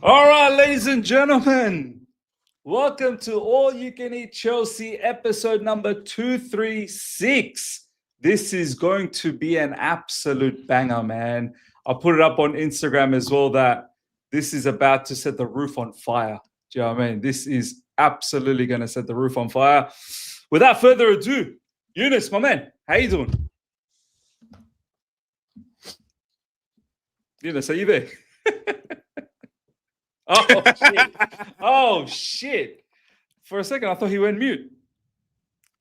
All right, ladies and gentlemen, welcome to All You Can Eat Chelsea, episode number 236. This is going to be an absolute banger, man. I'll put it up on Instagram as well that this is about to set the roof on fire. Do you know what I mean? This is absolutely going to set the roof on fire. Without further ado, Yunus, my man, how you doing? Yunus, are you there? Oh shit! Oh shit! For a second, I thought he went mute.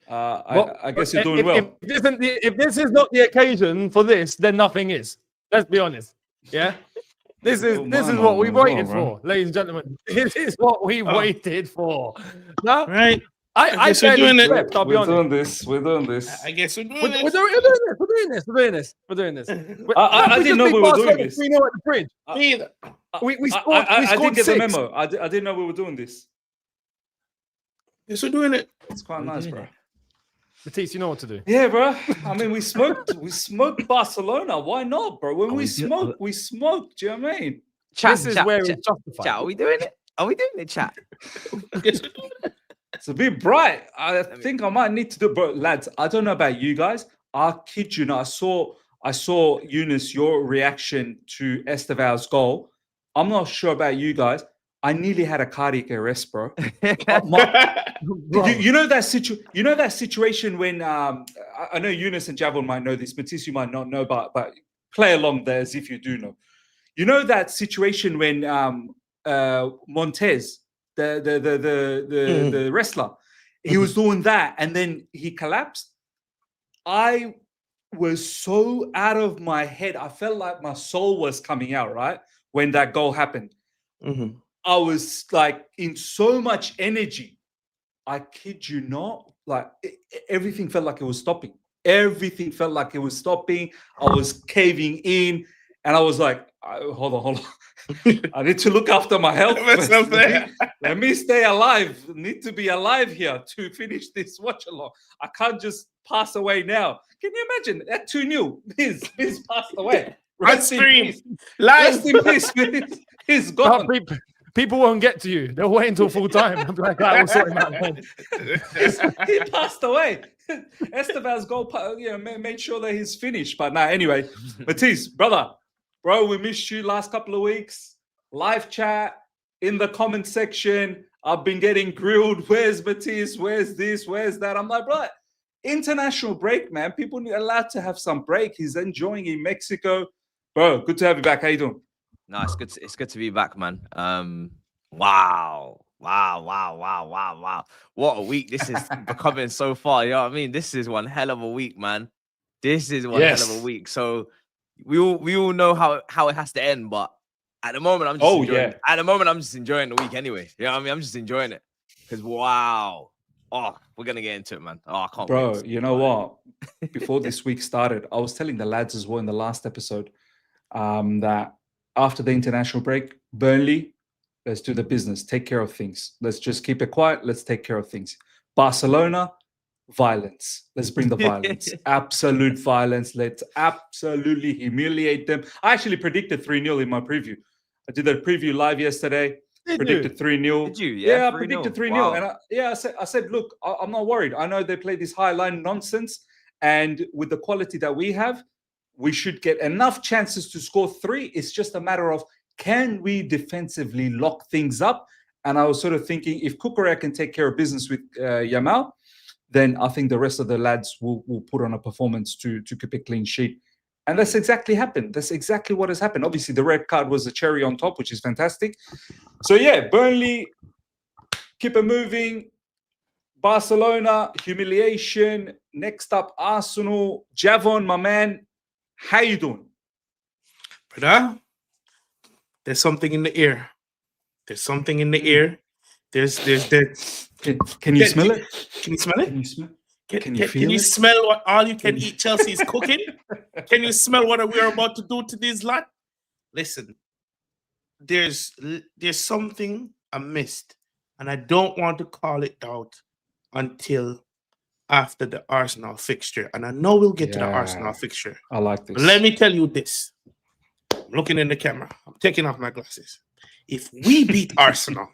I guess you're doing well. If this is not the occasion for this, then nothing is. Let's be honest. Yeah. This is what we waited for, ladies and gentlemen. This is what we waited for. No? Right. I guess we're doing it. I'll be honest. We're doing this. I guess we're doing We're doing this. I didn't know we were doing this. We know at the fridge. Me either. We scored. I didn't get the six. memo. I didn't know we were doing this. Yes, we're doing it. It's quite nice, bro. Matisse, you know what to do. Yeah, bro. I mean, we smoked Barcelona. Why not, bro? When we smoke, we smoke. Do you know what I mean? This is where it's justified. Chat, are we doing it? Are we doing it, chat? I guess we're doing it. It's a bit bright. I think I might need to do it, bro. Lads, I don't know about you guys. I kid you not. I saw Eunice, your reaction to Estevao's goal. I'm not sure about you guys. I nearly had a cardiac arrest, bro. You know that situation when I know Eunice and Javon might know this, Matisse, you might not know, but play along there as if you do know. You know that situation when Montez, the wrestler, he was doing that and then he collapsed. I was so out of my head. I felt like my soul was coming out, right? When that goal happened. Mm-hmm. I was like in so much energy. I kid you not. Like everything felt like it was stopping. Everything felt like it was stopping. I was caving in and I was like, hold on. I need to look after my health. Let me stay alive. I need to be alive here to finish this watch along. I can't just pass away now. Can you imagine? At 2-0, Biz passed away. Rest in peace. Live. Rest in peace. He's gone. People won't get to you. They'll wait until full time. I'm like, I will sort him out. He passed away. Estevao's goal, made sure that he's finished. But now, anyway, Matisse, bro, we missed you last couple of weeks. Live chat in the comment section. I've been getting grilled. Where's Matisse? Where's this? Where's that? I'm like, bro, international break, man. People are allowed to have some break. He's enjoying in Mexico. Bro, good to have you back. How you doing? No, it's good to be back, man. Wow. What a week this is becoming so far. You know what I mean? This is one hell of a week, man. This is one hell of a week. So we all know how it has to end, but at the moment I'm just enjoying the week anyway. You know what I mean? I'm just enjoying it. Because wow. Oh, we're gonna get into it, man. Oh, I can't Bro, wait. you know what? Before this week started, I was telling the lads as well in the last episode that after the international break, Burnley, let's do the business, take care of things. Let's just keep it quiet. Let's take care of things. Barcelona, violence. Let's bring the violence. Absolute violence. Let's absolutely humiliate them. I actually predicted 3-0 in my preview. I did a preview live yesterday. Predicted 3-0. Did you? Yeah, I 3-0. predicted 3-0. Wow. And I said, look, I'm not worried. I know they play this high line nonsense. And with the quality that we have, we should get enough chances to score 3. It's just a matter of, can we defensively lock things up? And I was sort of thinking, if Cucurella can take care of business with Yamal, then I think the rest of the lads will put on a performance to keep a clean sheet. And that's exactly happened. That's exactly what has happened. Obviously, the red card was a cherry on top, which is fantastic. So, yeah, Burnley, keep it moving. Barcelona, humiliation. Next up, Arsenal. Javon, my man, how you doing? Brother, there's something in the air. There's something in the air. There's Can you smell it? Can you smell it? Can you smell? Can you smell what all you can eat Chelsea is cooking? Can you smell what we're about to do to this lot? Listen, there's something I missed, and I don't want to call it out until after the Arsenal fixture. And I know we'll get to the Arsenal fixture. I like this. But let me tell you this. I'm looking in the camera. I'm taking off my glasses. If we beat Arsenal,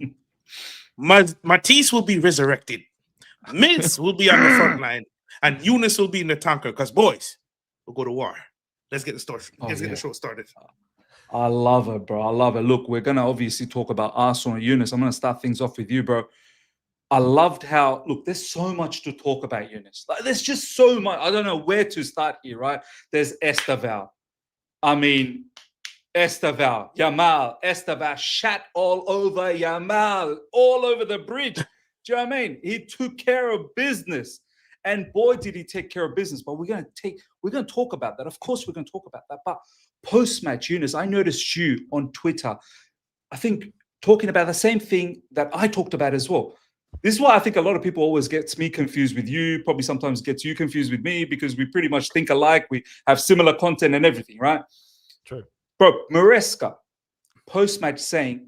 Matisse will be resurrected. Miz will be on the front line, and Eunice will be in the tanker. Because boys, we'll go to war. Let's get the story. Let's get the show started. I love it, bro. I love it. Look, we're gonna obviously talk about Arsenal and Eunice. I'm gonna start things off with you, bro. I loved how, look, there's so much to talk about, Eunice. Like, there's just so much. I don't know where to start here, right? There's Estevao. I mean, Estevao, Yamal, Estevao, shat all over Yamal, all over the bridge. Do you know what I mean? He took care of business. And boy, did he take care of business. But we're gonna talk about that. Of course, we're gonna talk about that. But post-match, Eunice, I noticed you on Twitter, I think, talking about the same thing that I talked about as well. This is why I think a lot of people always gets me confused with you, probably sometimes gets you confused with me, because we pretty much think alike. We have similar content and everything, right? True. Bro, Maresca, post-match saying,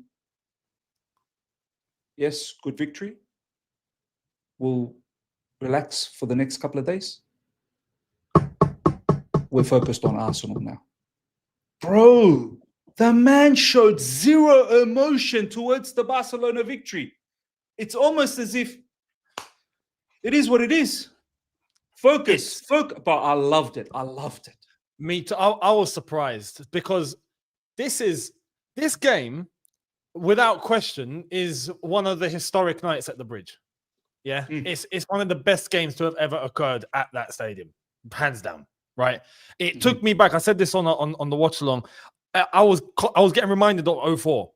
yes, good victory. We'll relax for the next couple of days. We're focused on Arsenal now. Bro, the man showed zero emotion towards the Barcelona victory. It's almost as if it is what it is. Focus. But I loved it. I loved it. Me too. I was surprised because this game, without question, is one of the historic nights at the Bridge. Yeah, it's one of the best games to have ever occurred at that stadium, hands down. Right? It took me back. I said this on the watch along. I was getting reminded of 2004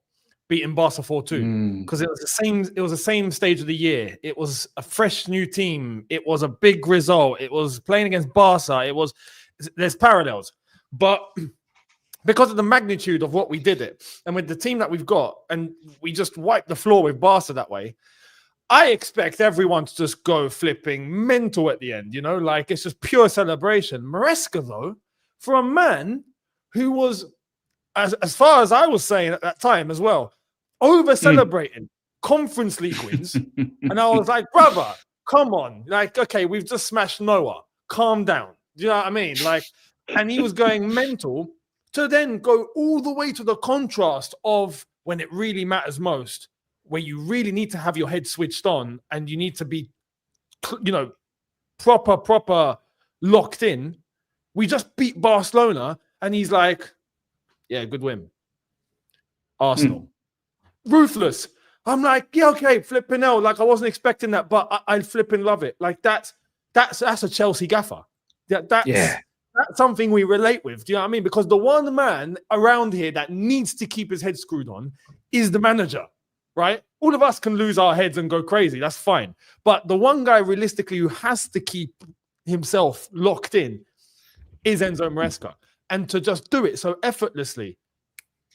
beating Barca 4-2 because it was the same stage of the year. It was a fresh new team. It was a big result. It was playing against Barca. There's parallels, but because of the magnitude of what we did it, and with the team that we've got, and we just wiped the floor with Barca that way, I expect everyone to just go flipping mental at the end, you know, like it's just pure celebration. Maresca, though, for a man who was, as far as I was saying at that time as well, over celebrating Conference League wins. And I was like, brother, come on. Like, okay, we've just smashed Noah. Calm down. Do you know what I mean? Like, and he was going mental to then go all the way to the contrast of when it really matters most, where you really need to have your head switched on and you need to be, you know, proper locked in. We just beat Barcelona and he's like, yeah, good win. Arsenal. Ruthless. I'm like, yeah, okay, flipping hell. Like, I wasn't expecting that, but I flipping love it. Like, that's a Chelsea gaffer. That's something we relate with. Do you know what I mean? Because the one man around here that needs to keep his head screwed on is the manager. Right? All of us can lose our heads and go crazy. That's fine. But the one guy realistically who has to keep himself locked in is Enzo Maresca. And to just do it so effortlessly,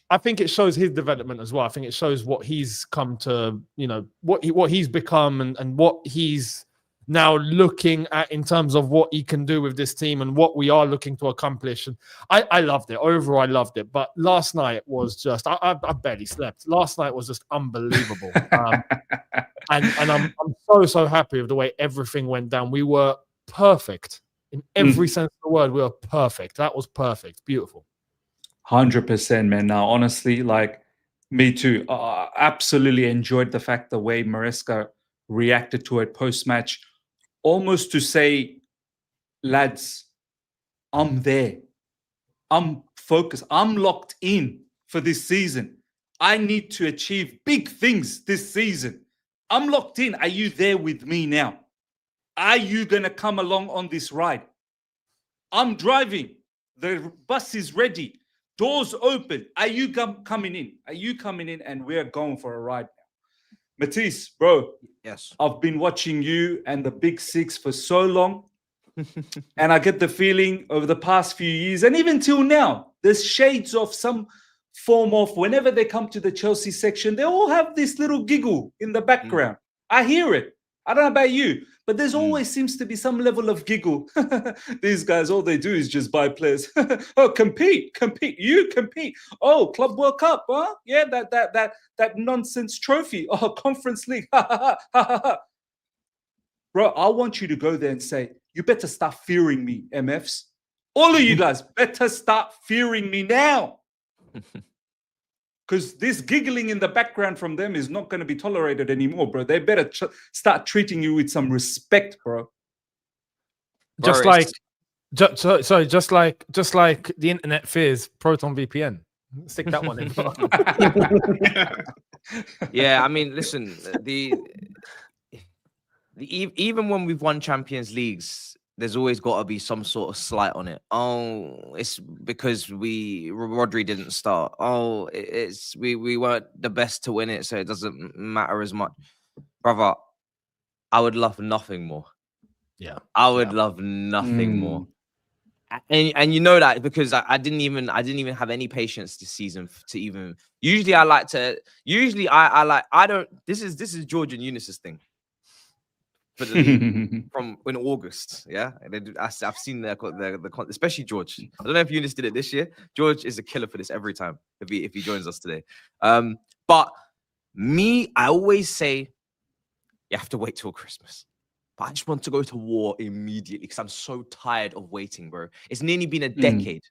I think it shows his development as well. I think it shows what he's come to, you know, what he's become and what he's now looking at in terms of what he can do with this team and what we are looking to accomplish. And I loved it. Overall, I loved it. But last night was just, I barely slept. Last night was just unbelievable. And I'm so happy with the way everything went down. We were perfect. In every sense of the word, we were perfect. That was perfect. Beautiful. 100%, man. Now, honestly, like, me too. Absolutely enjoyed the fact the way Maresca reacted to it post-match. Almost to say, lads, I'm there. I'm focused. I'm locked in for this season. I need to achieve big things this season. I'm locked in. Are you there with me now? Are you going to come along on this ride? I'm driving. The bus is ready. Doors open. Are you coming in? Are you coming in? And we're going for a ride now. Matisse, bro. Yes. I've been watching you and the Big Six for so long. And I get the feeling over the past few years, and even till now, there's shades of some form of, whenever they come to the Chelsea section, they all have this little giggle in the background. I hear it. I don't know about you, but there's always seems to be some level of giggle. These guys, all they do is just buy players. Oh, compete. You compete. Oh, Club World Cup, huh? Yeah, that nonsense trophy. Oh, Conference League. Bro, I want you to go there and say, you better start fearing me, MFs. All of you guys better start fearing me now. because this giggling in the background from them is not going to be tolerated anymore, bro. They better start treating you with some respect, bro. Just like the internet fears Proton VPN. Stick that one in. Yeah, I mean, listen, even when we've won Champions Leagues, there's always got to be some sort of slight on it. Oh, it's because Rodri didn't start. Oh, we weren't the best to win it, so it doesn't matter as much, brother. I would love nothing more. Yeah, I would love nothing more. And you know that because I didn't even have any patience this season to even. Usually I don't. This is George and Eunice's thing for the league from in August. Yeah, I've seen the especially George. I don't know if Eunice did it this year. George is a killer for this every time if he joins us today. But me, I always say you have to wait till Christmas. But I just want to go to war immediately because I'm so tired of waiting, bro. It's nearly been a decade.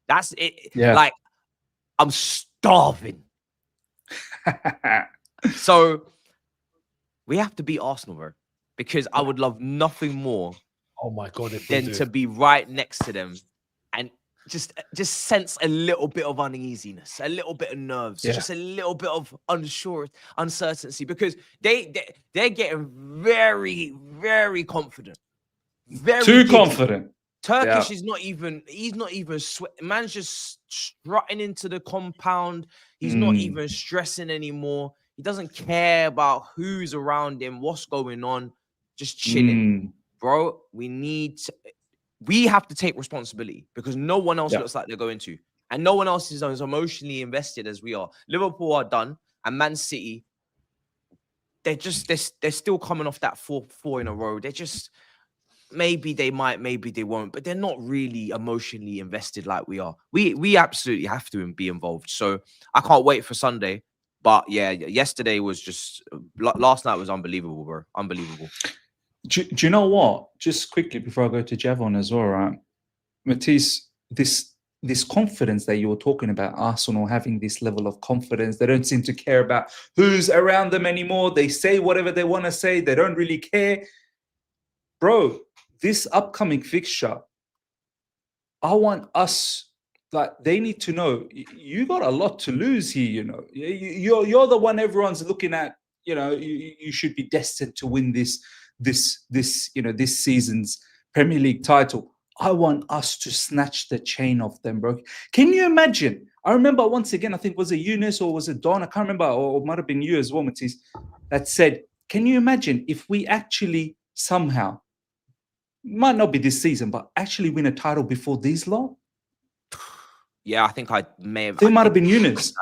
That's it. Yeah. Like, I'm starving. So we have to beat Arsenal, bro. Because I would love nothing more oh my God, than to be right next to them and just sense a little bit of uneasiness, a little bit of nerves, just a little bit of uncertainty, because they're getting very, very confident. Very too giddy. confident. Turkish is not even, he's not even man's just strutting into the compound. He's not even stressing anymore. He doesn't care about who's around him, what's going on, just chilling. Bro, we have to take responsibility because no one else looks like they're going to. And no one else is as emotionally invested as we are. Liverpool are done. And Man City, they're still coming off that four in a row. They're just, maybe they might, maybe they won't. But they're not really emotionally invested like we are. We absolutely have to be involved. So I can't wait for Sunday. But yeah, yesterday was just, last night was unbelievable, bro. Unbelievable. Do you know what? Just quickly before I go to Javon as well, right? Matisse, this confidence that you were talking about, Arsenal having this level of confidence, they don't seem to care about who's around them anymore. They say whatever they want to say. They don't really care. Bro, this upcoming fixture, I want us, like, they need to know you got a lot to lose here, you know. You're the one everyone's looking at, you know, you should be destined to win this season's Premier League title. I want us to snatch the chain off them, bro. Can you imagine? I remember once again, I think, was it Eunice or was it Don? I can't remember, or it might have been you as well, Matisse, that said, can you imagine if we actually somehow, might not be this season, but actually win a title before these lot? Yeah, I think I may have. It might have been Eunice.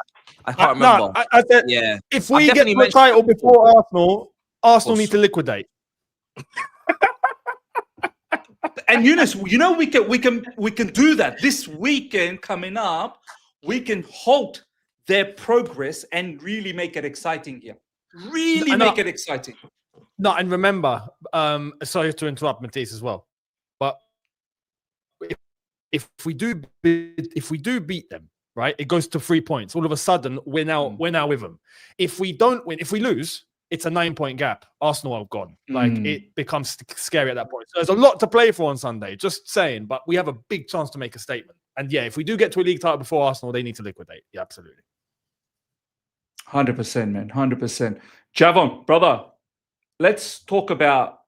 I can't remember. No, I said, yeah. If we get the title before Arsenal need to liquidate. And Eunice, you know, we can do that this weekend coming up. We can halt their progress and really make it exciting here. Really make it exciting. No, and remember, sorry to interrupt, Matisse, as well, but if we do beat them, right, it goes to 3 points. All of a sudden, we're now with them. If we don't win, if we lose, it's a 9-point gap. Arsenal are gone. Like, it becomes scary at that point. So there's a lot to play for on Sunday. Just saying, but we have a big chance to make a statement. And yeah, if we do get to a league title before Arsenal, they need to liquidate. Yeah, absolutely. 100%, man. 100%. Javon, brother, let's talk about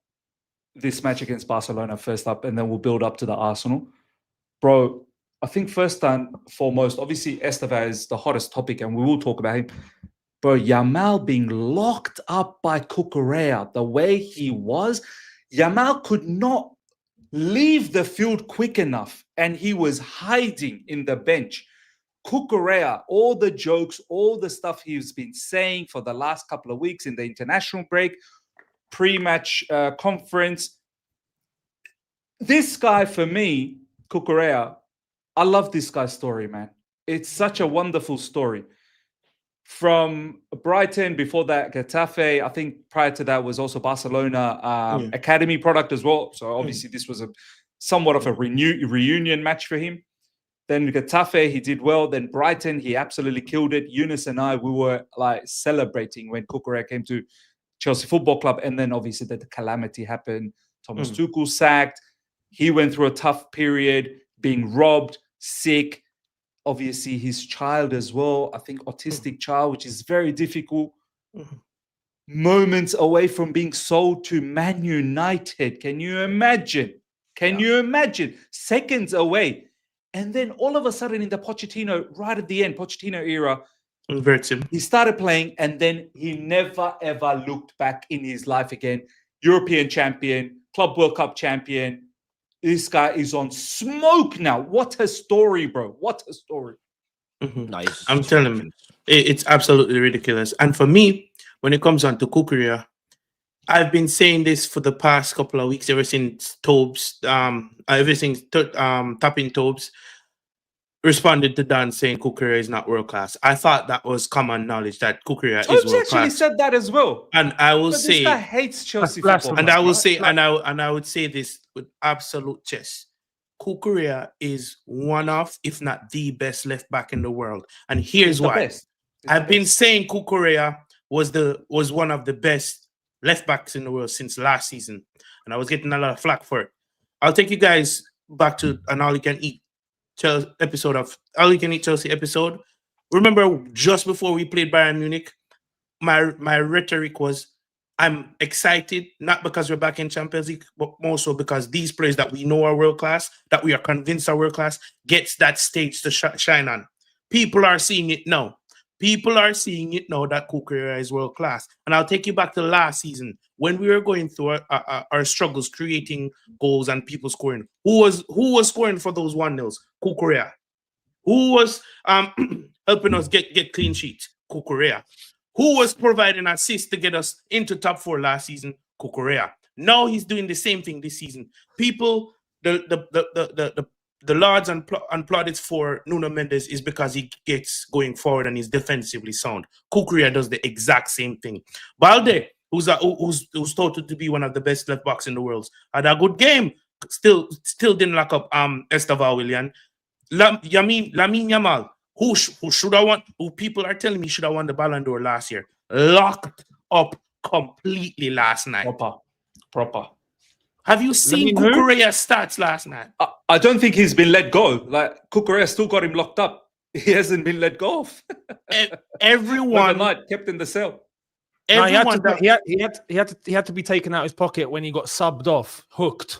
this match against Barcelona first up, and then we'll build up to the Arsenal. Bro, I think first and foremost, obviously, Estevao is the hottest topic, and we will talk about him. Bro, Yamal being locked up by Cucurella, the way he was, Yamal could not leave the field quick enough, and he was hiding in the bench. Cucurella, all the jokes, all the stuff he's been saying for the last couple of weeks in the international break, pre-match conference. This guy, for me, Cucurella, I love this guy's story, man. It's such a wonderful story. From Brighton, before that, Getafe. I think prior to that was also Barcelona academy product as well. So obviously this was somewhat of a reunion match for him. Then Getafe, he did well. Then Brighton, he absolutely killed it. Eunice and I, we were like celebrating when Cucurella came to Chelsea Football Club. And then obviously the calamity happened. Thomas Tuchel sacked. He went through a tough period, being robbed, sick. Obviously his child as well. I think autistic child, which is very difficult. Moments away from being sold to Man United. Can you imagine? Can you imagine? Seconds away. And then all of a sudden in the Pochettino, right at the end, Pochettino era, he started playing and then he never, ever looked back in his life again. European champion, Club World Cup champion. This guy is on smoke now. What a story, bro. What a story. Nice. I'm telling you, it's absolutely ridiculous. And for me, when it comes on to Cucurella, I've been saying this for the past couple of weeks, ever since Tobes, Tapping Tobes responded to Dan saying Cucurella is not world class. I thought that was common knowledge that Cucurella is world class. Actually said that as well. And I will say, this guy hates Chelsea football. And I will say, and I would say this with absolute chest: Cucurella is one of, if not the best left back in the world. And here's why: I've been saying Cucurella was one of the best left backs in the world since last season, and I was getting a lot of flack for it. I'll take you guys back to an All You Can Eat Chelsea episode of All You Can Eat Chelsea episode. Remember, just before we played Bayern Munich, my rhetoric was, I'm excited, not because we're back in Champions League, but more so because these players that we know are world class, that we are convinced are world class, gets that stage to shine on. People are seeing it now. People are seeing it now that Cucurella is world class. And I'll take you back to last season when we were going through our struggles, creating goals and people scoring. Who was scoring for those 1-0s? Cucurella. Who was helping us get clean sheets? Cucurella. Who was providing assists to get us into top 4 last season? Cucurella. Now he's doing the same thing this season. People, the lauds and plaudits for Nuno Mendes is because he gets going forward and is defensively sound. Cucurella does the exact same thing. Balde, who's touted to be one of the best left backs in the world, had a good game. Still didn't lock up Estevao Willian. Lamine Yamal, who should have won? Who people are telling me should have won the Ballon d'Or last year, locked up completely last night. Proper. Have you seen Cucurella's stats last night? I don't think he's been let go. Like Cucurella still got him locked up. He hasn't been let go of. Everyone kept in the cell. No, he had to be taken out of his pocket when he got subbed off, hooked.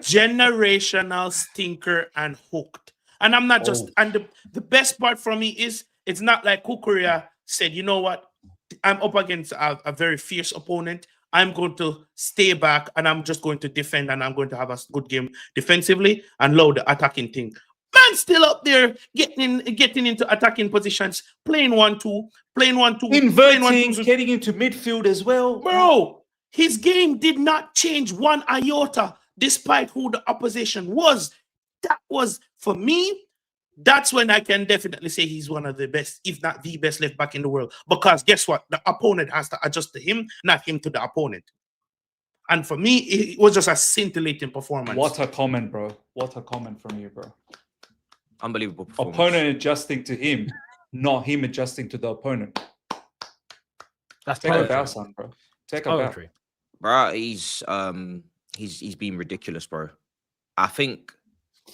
Generational stinker and hooked. And I'm not just. And the best part for me is it's not like Cucurella said, you know what? I'm up against a very fierce opponent. I'm going to stay back and I'm just going to defend and I'm going to have a good game defensively and load the attacking thing. Man, still up there getting into attacking positions, playing 1-2, inverting, getting into midfield as well. Bro, his game did not change one iota despite who the opposition was. That was, for me, that's when I can definitely say he's one of the best, if not the best left back in the world. Because guess what? The opponent has to adjust to him, not him to the opponent. And for me, it was just a scintillating performance. What a comment, bro. What a comment from you, bro. Unbelievable performance. Opponent adjusting to him, not him adjusting to the opponent. That's take a bow, son, bro. Take a bow. Bro, he's been ridiculous, bro. I think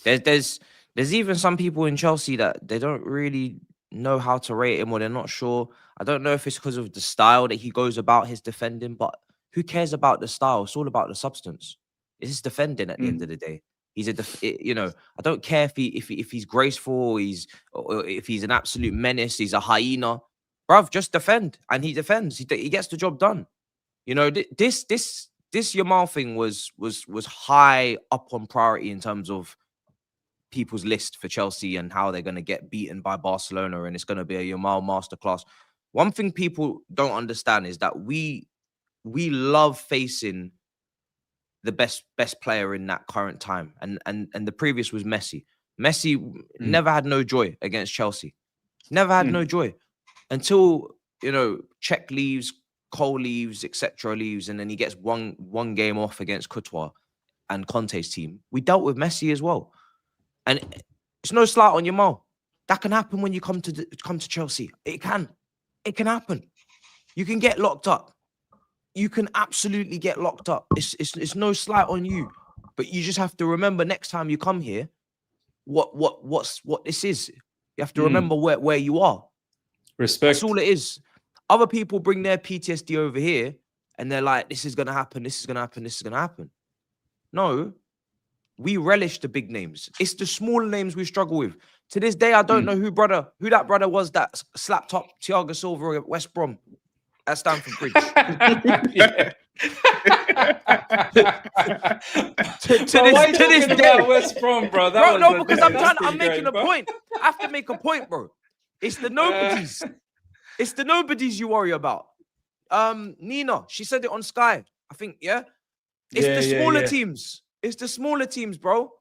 there's even some people in Chelsea that they don't really know how to rate him or they're not sure. I don't know if it's because of the style that he goes about his defending, but who cares about the style? It's all about the substance. It's his defending at the end of the day. He's I don't care if he's graceful, or if he's an absolute menace, he's a hyena. Bruv, just defend. And he defends. He gets the job done. You know, this Yamal thing was high up on priority in terms of people's list for Chelsea and how they're going to get beaten by Barcelona, and it's going to be a Yamal masterclass. One thing people don't understand is that we love facing the best player in that current time, and the previous was Messi. Messi never had no joy against Chelsea. Never had no joy until Czech leaves, Cole leaves, etc. leaves, and then he gets one game off against Courtois and Conte's team. We dealt with Messi as well. And It's no slight on your Mo. That can happen when you come to Chelsea. It can happen. You can get locked up. You can absolutely get locked up. It's no slight on you, but you just have to remember next time you come here, what this is. You have to remember where you are. Respect. That's all it is. Other people bring their PTSD over here, and they're like, "This is gonna happen. This is gonna happen. This is gonna happen." No, we relish the big names. It's the smaller names we struggle with. To this day, I don't know who that brother was that slapped up Thiago Silva at West Brom at Stamford Bridge. to this day, West Brom, bro. Because I'm making a point. I have to make a point, bro. It's the nobodies. It's the nobodies you worry about. Nina, she said it on Sky. I think, It's the smaller teams. It's the smaller teams, bro.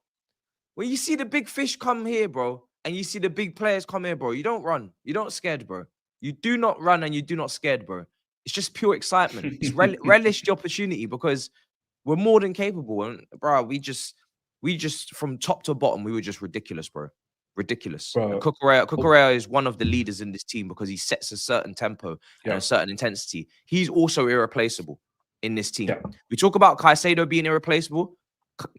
When you see the big fish come here, bro, and you see the big players come here, bro, you don't run. You don't scared, bro. You do not run and you do not scared, bro. It's just pure excitement. It's relish the opportunity because we're more than capable. And, bro, we just from top to bottom, we were just ridiculous, bro. Ridiculous. Cucurella is one of the leaders in this team because he sets a certain tempo and a certain intensity. He's also irreplaceable in this team. We talk about Caicedo being irreplaceable.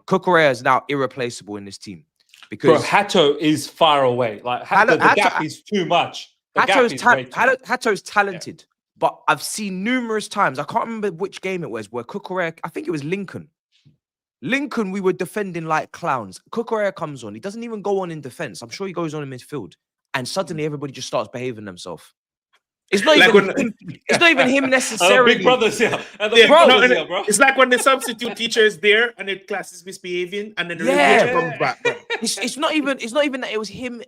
Cucurella is now irreplaceable in this team because Hato is far away. Like the gap is too much. Hato's talented, but I've seen numerous times. I can't remember which game it was where Cucurella. I think it was Lincoln. We were defending like clowns. Cucurella comes on. He doesn't even go on in defense. I'm sure he goes on in midfield, and suddenly everybody just starts behaving themselves. It's not even him necessarily. Big brothers, bro. It's like when the substitute teacher is there and the class is misbehaving, and then the teacher comes back. Bro. It's not even that it was him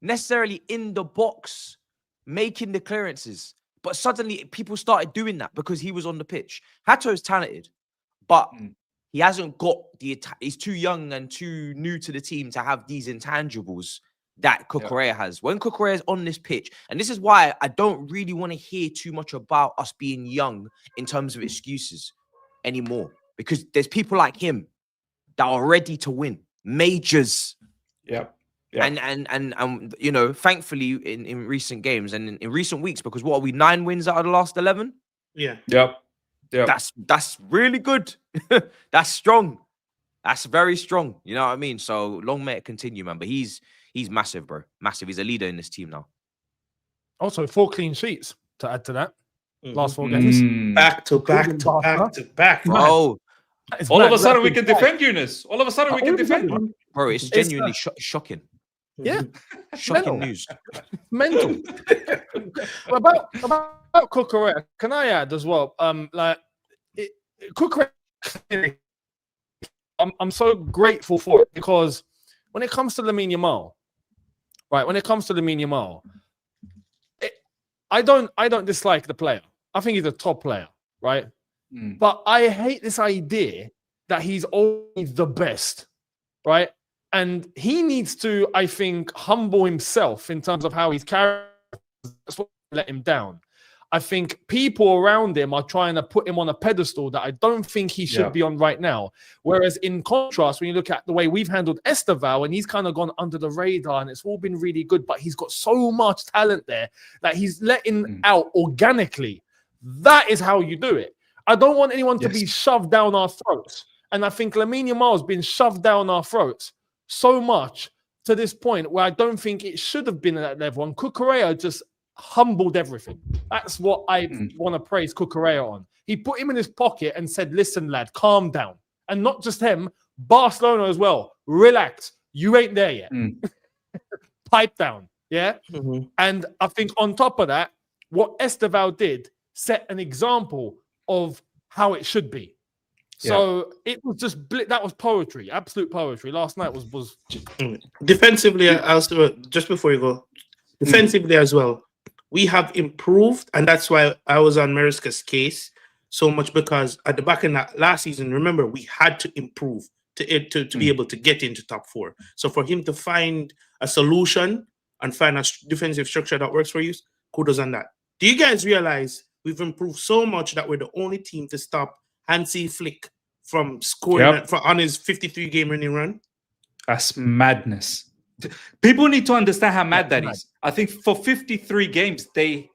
necessarily in the box making the clearances, but suddenly people started doing that because he was on the pitch. Hato is talented, but he hasn't got he's too young and too new to the team to have these intangibles that Cucurella has. When Cucurella is on this pitch, and this is why I don't really want to hear too much about us being young in terms of excuses anymore, because there's people like him that are ready to win majors. And you know, thankfully in recent games and in recent weeks, because what are we, 9 wins out of the last 11? That's really good. That's strong. That's very strong. You know what I mean? So long may it continue, man. But he's massive, bro. Massive. He's a leader in this team now. Also, 4 clean sheets to add to that. Last 4 games. Back to back. Bro. All of a sudden we can defend Eunice. All of a sudden we can defend. Bro, it's genuinely shocking. Yeah. Shocking news. Mental. about Cucurella, can I add as well? Cucurella, I'm so grateful for it, because when it comes to Lamine Yamal, right? When it comes to Lamine Yamal, I don't dislike the player. I think he's a top player, right? But I hate this idea that he's always the best, right? And he needs to, I think, humble himself in terms of how he's carrying. That's what let him down. I think people around him are trying to put him on a pedestal that I don't think he should be on right now. Whereas in contrast, when you look at the way we've handled Estevao, and he's kind of gone under the radar and it's all been really good, but he's got so much talent there that he's letting out organically. That is how you do it. I don't want anyone to be shoved down our throats. And I think Lamine Yamal has been shoved down our throats so much to this point where I don't think it should have been at that level. And Cucurella just humbled everything. That's what I want to praise Cucurella on. He put him in his pocket and said, listen, lad, calm down. And not just him, Barcelona as well. Relax. You ain't there yet. Pipe down. Yeah? And I think on top of that, what Estevao did set an example of how it should be. So it was just that was poetry, absolute poetry. Last night was defensively. Also, just before you go, defensively as well, we have improved, and that's why I was on Maresca's case so much, because at the back end of last season, remember, we had to improve to be able to get into top 4. So for him to find a solution and find a defensive structure that works for you, kudos on that. Do you guys realize we've improved so much that we're the only team to stop Hansi Flick from scoring on his 53-game winning run? That's madness. People need to understand how mad Yeah, that is. I think for 53 games, this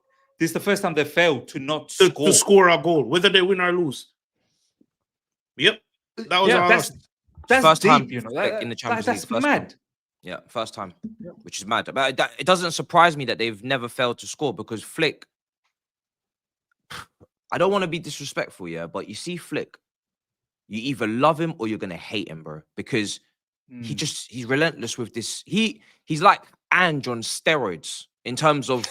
is the first time they failed to not to score. score a goal, whether they win or lose. Yep, that was all. That's first deep, time you know. in the Champions That's League. First mad. time. Yeah, first time, which is mad. But it doesn't surprise me that they've never failed to score because Flick. I don't want to be disrespectful, yeah, but you see Flick, you either love him or you're gonna hate him, bro, because he's relentless with this. He's like Ange on steroids in terms of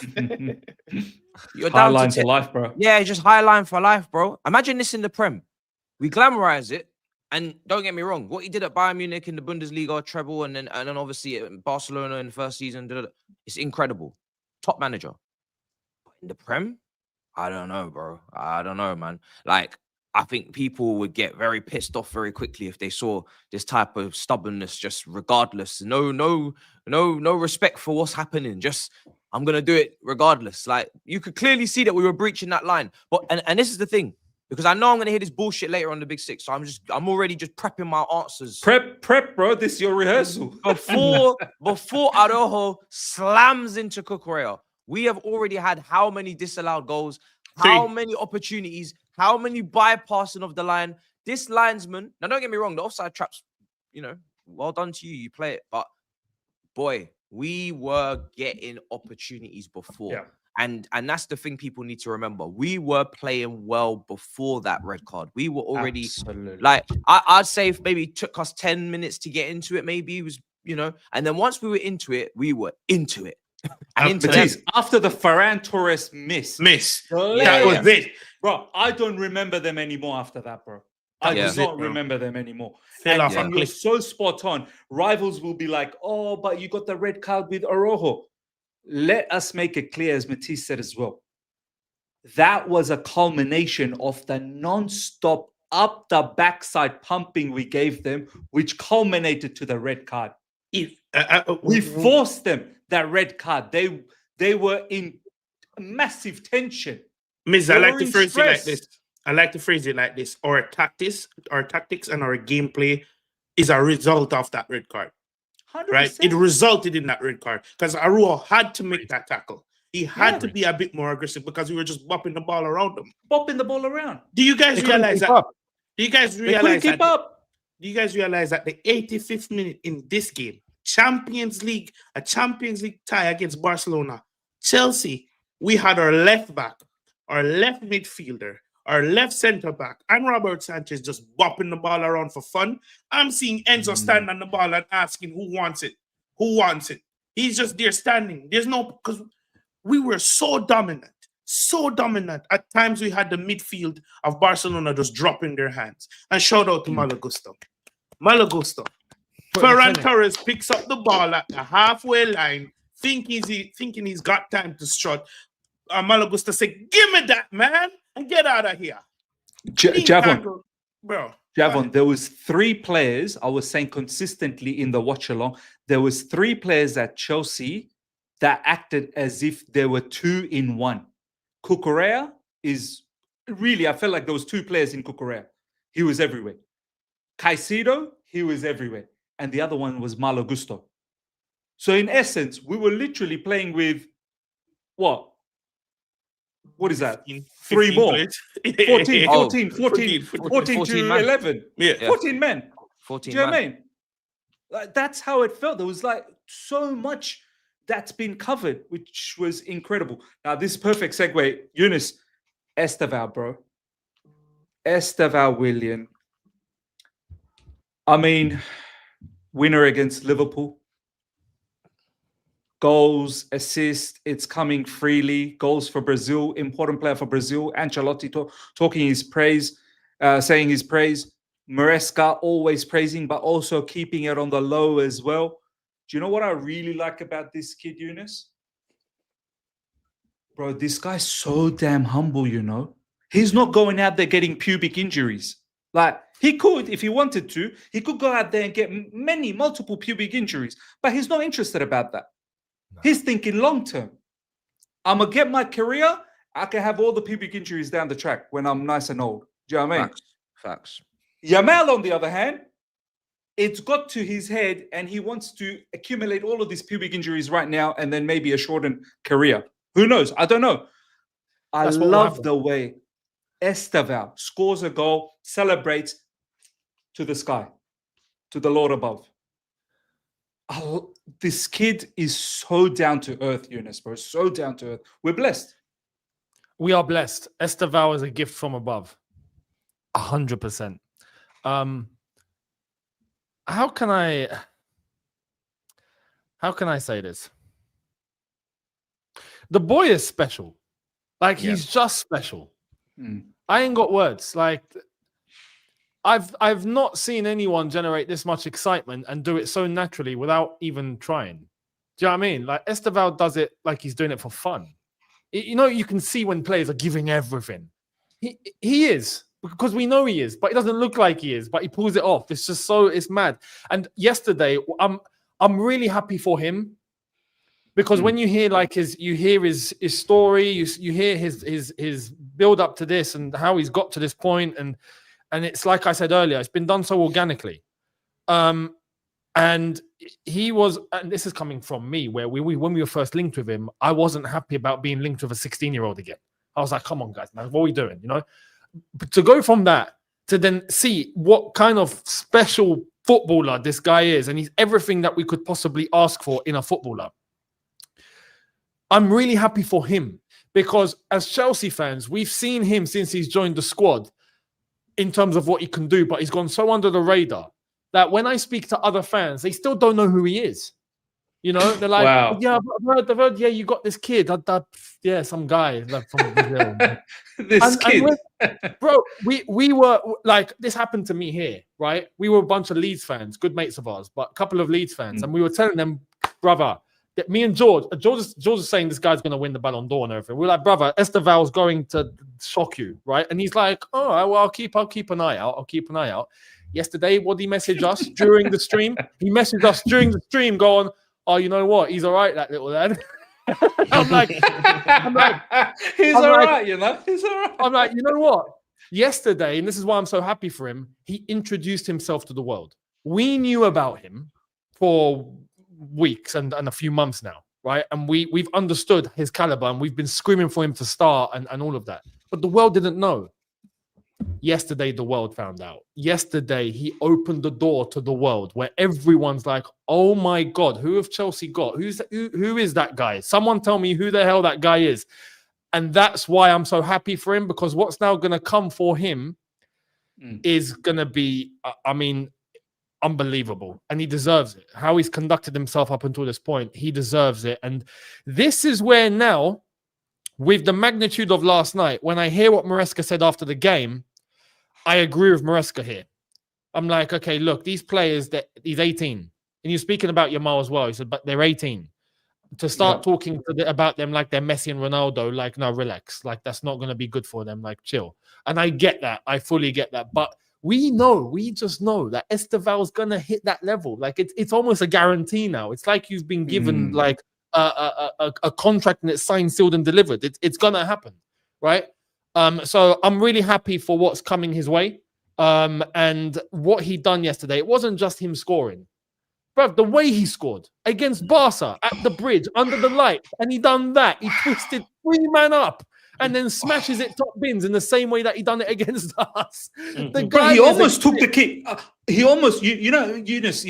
you're High down line to for life, bro. yeah, just high line for life, bro. Imagine this in the Prem. We glamorize it, and don't get me wrong, what he did at Bayern Munich in the Bundesliga treble, and then obviously at Barcelona in the first season, it's incredible. Top manager. But in the Prem, I don't know, bro. I don't know, man. Like, I think people would get very pissed off very quickly if they saw this type of stubbornness, just regardless. No respect for what's happening. Just, I'm gonna do it regardless. Like, you could clearly see that we were breaching that line. But and this is the thing, because I know I'm gonna hear this bullshit later on the Big Six. So I'm already just prepping my answers. Prep, bro. This is your rehearsal. Before Arojo slams into Cucurella, we have already had how many disallowed goals, how many opportunities, how many bypassing of the line. This linesman, now don't get me wrong, the offside traps, well done to you. You play it, but boy, we were getting opportunities before. Yeah. And that's the thing people need to remember. We were playing well before that red card. We were already like, I'd say if maybe it took us 10 minutes to get into it, maybe it was, and then once we were into it, we were into it. And after the Ferran Torres miss. That was it. Bro, I don't remember them anymore after that, bro. I do not remember them anymore. And you're so spot on. Rivals will be like, oh, but you got the red card with Arojo. Let us make it clear, as Matisse said as well. That was a culmination of the non-stop up the backside pumping we gave them, which culminated to the red card. We forced them that red card. They were in massive tension. Miss, I like to phrase it like this. Our tactics and our gameplay is a result of that red card. 100%. Right? It resulted in that red card because Arua had to make that tackle. He had to be a bit more aggressive because we were just bopping the ball around them. Do you guys realize that? Do you guys realize that the 85th minute in this game, a Champions League tie against Barcelona, Chelsea, we had our left back, our left midfielder, our left centre back, and Robert Sanchez just bopping the ball around for fun. I'm seeing Enzo stand on the ball and asking who wants it. Who wants it? He's just there standing. Because we were so dominant. At times we had the midfield of Barcelona just dropping their hands. And shout out to Malagusto. Ferran Torres picks up the ball at the halfway line, thinking he's got time to strut. Malagusto said, give me that, man, and get out of here. Javon, bro. Javon, there was 3 players, I was saying consistently in the watch-along, there was 3 players at Chelsea that acted as if there were 2 in 1. Cucurella is really, I felt like there was 2 players in Cucurella. He was everywhere. Caicedo, he was everywhere. And the other one was Malo Gusto. So in essence, we were literally playing with what? What is that? 3 more. 14 to 11. Yeah. 14 men. 14 Do you know what I mean? Like, that's how it felt. There was like so much that's been covered, which was incredible. Now, this is perfect segue. Eunice, Estevao, bro. Estevao William. I mean, winner against Liverpool. Goals, assists, it's coming freely. Goals for Brazil, important player for Brazil. Ancelotti talking his praise, saying his praise. Maresca always praising, but also keeping it on the low as well. Do you know what I really like about this kid, Eunice? Bro, this guy's so damn humble, you know. He's not going out there getting pubic injuries. Like, he could, if he wanted to, he could go out there and get multiple pubic injuries, but he's not interested about that. He's thinking long term. I'm going to get my career. I can have all the pubic injuries down the track when I'm nice and old. Do you know what I mean? Facts. Yamal, on the other hand, it's got to his head, and he wants to accumulate all of these pubic injuries right now, and then maybe a shortened career. Who knows? I don't know. I love the way Estevao scores a goal, celebrates to the sky, to the Lord above. This kid is so down to earth, Eunice, bro. So down to earth. We're blessed. We are blessed. Estevao is a gift from above. 100%. How can I say this? The boy is special. Like, he's just special. I ain't got words. Like, I've not seen anyone generate this much excitement and do it so naturally without even trying. Do you know what I mean? Like, Estevao does it like he's doing it for fun. You know, you can see when players are giving everything. He is, because we know he is, but it doesn't look like he is, but he pulls it off. It's just it's mad. And yesterday, I'm really happy for him, because when you hear his story, you hear his build up to this and how he's got to this point, and it's like I said earlier, it's been done so organically. And he was, and this is coming from me, where when we were first linked with him, I wasn't happy about being linked with a 16-year-old again. I was like, come on, guys, man, what are we doing? You know, but to go from that to then see what kind of special footballer this guy is, and he's everything that we could possibly ask for in a footballer. I'm really happy for him, because as Chelsea fans, we've seen him since he's joined the squad in terms of what he can do, but he's gone so under the radar that when I speak to other fans, they still don't know who he is. You know, they're like, wow. Yeah, I've heard, yeah, you got this kid. Yeah, some guy like from Brazil. This kid. Bro, we were like, this happened to me here, right? We were a bunch of Leeds fans, good mates of ours, but a couple of Leeds fans. And we were telling them, brother, that me and George is saying this guy's going to win the Ballon d'Or and everything. We're like, brother, Estevao's going to shock you, right? And he's like, all right, well, I'll keep an eye out. Yesterday, what did he message us during the stream? He messaged us during the stream going, oh, you know what? He's all right, that little lad. I'm like, he's all right, you know? He's all right. I'm like, you know what? Yesterday, and this is why I'm so happy for him, he introduced himself to the world. We knew about him for weeks and a few months now, right? And we've understood his caliber, and we've been screaming for him to start and all of that. But the world didn't know. Yesterday, the world found out. Yesterday, he opened the door to the world where everyone's like, oh my God, who have Chelsea got? Who is that guy? Someone tell me who the hell that guy is. And that's why I'm so happy for him, because what's now going to come for him is going to be, unbelievable. And he deserves it. How he's conducted himself up until this point, he deserves it. And this is where now, with the magnitude of last night, when I hear what Maresca said after the game, I agree with Maresca here. I'm like, okay, look, these players, he's 18. And you're speaking about Yamal as well. He said, but they're 18. To start talking about them like they're Messi and Ronaldo, like, no, relax. Like, that's not going to be good for them. Like, chill. And I get that. I fully get that. But we just know that Estevao's going to hit that level. Like, it's almost a guarantee now. It's like you've been given, like, a contract and it's signed, sealed, and delivered. It's going to happen, right? So I'm really happy for what's coming his way. And what he done yesterday, it wasn't just him scoring. Bro, the way he scored against Barca at the bridge under the light, and he done that. He twisted 3 man up and then smashes it top bins in the same way that he done it against us. The guy, he almost took the kick. He almost, you know, Eunice,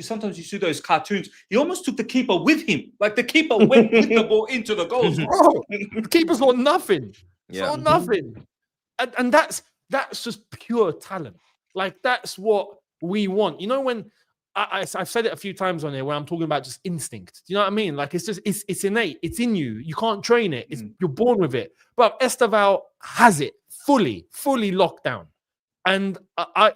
sometimes you see those cartoons. He almost took the keeper with him. Like, the keeper went with the ball into the goals. Bro, the keeper's got nothing. Yeah. Got nothing. And that's just pure talent. Like, that's what we want. You know, when I've said it a few times on here where I'm talking about just instinct. Do you know what I mean? Like, it's innate. It's in you. You can't train it. You're born with it. But Estevao has it fully locked down. And I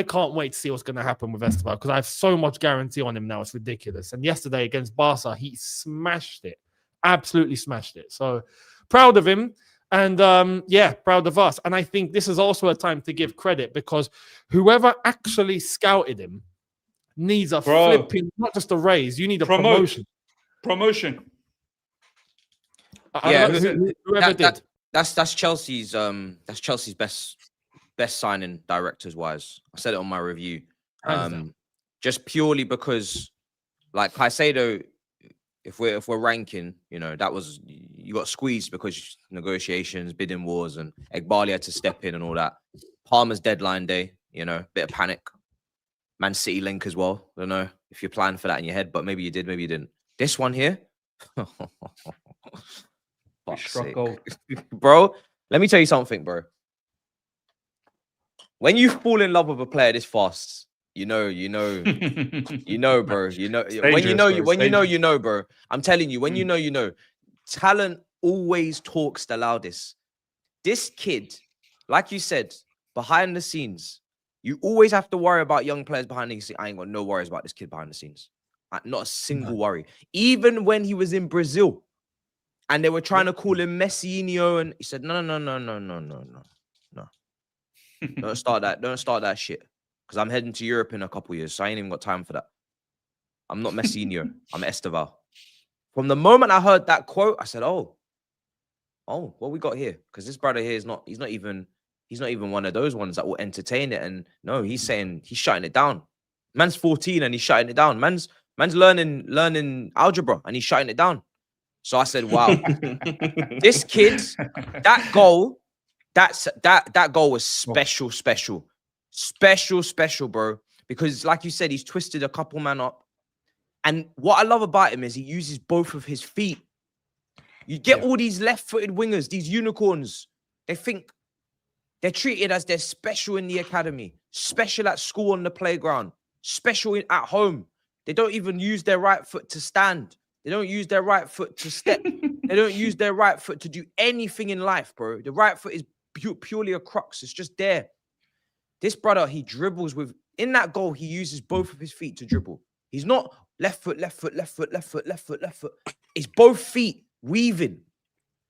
can't wait to see what's going to happen with Estevao, because I have so much guarantee on him now. It's ridiculous. And yesterday against Barca, he smashed it. Absolutely smashed it. So proud of him. And proud of us. And I think this is also a time to give credit, because whoever actually scouted him needs a flipping, not just a raise. You need a promotion. Whoever did. That's Chelsea's best signing directors wise. I said it on my review. Just purely because, like Caicedo, if we're ranking, that was, you got squeezed because negotiations, bidding wars, and Egbali had to step in and all that. Palmer's deadline day, bit of panic. Man City link as well. I don't know if you're planning for that in your head, but maybe you did, maybe you didn't. This one here, struck gold. Bro, let me tell you something, bro. When you fall in love with a player this fast, bro. When you know, bro. I'm telling you, when you know. Talent always talks the loudest. This kid, like you said, behind the scenes, you always have to worry about young players behind the scenes. I ain't got no worries about this kid behind the scenes. Not a single worry. Even when he was in Brazil and they were trying to call him Messinho, and he said, no. Don't start that shit. Because I'm heading to Europe in a couple years, so I ain't even got time for that. I'm not Messinho. I'm Estevao. From the moment I heard that quote, I said, oh, what we got here? Because this brother here he's not even one of those ones that will entertain it. And no, he's shutting it down. Man's 14 and he's shutting it down. Man's learning algebra and he's shutting it down. So I said, wow, this kid, that goal was special, bro. Because like you said, he's twisted a couple man up. And what I love about him is he uses both of his feet. You get all these left-footed wingers, these unicorns. They think they're treated as they're special in the academy, special at school on the playground, special at home. They don't even use their right foot to stand. They don't use their right foot to step. They don't use their right foot to do anything in life, bro. The right foot is purely a crux. It's just there. This brother, he dribbles with, in that goal, he uses both of his feet to dribble. He's not left foot. It's both feet weaving.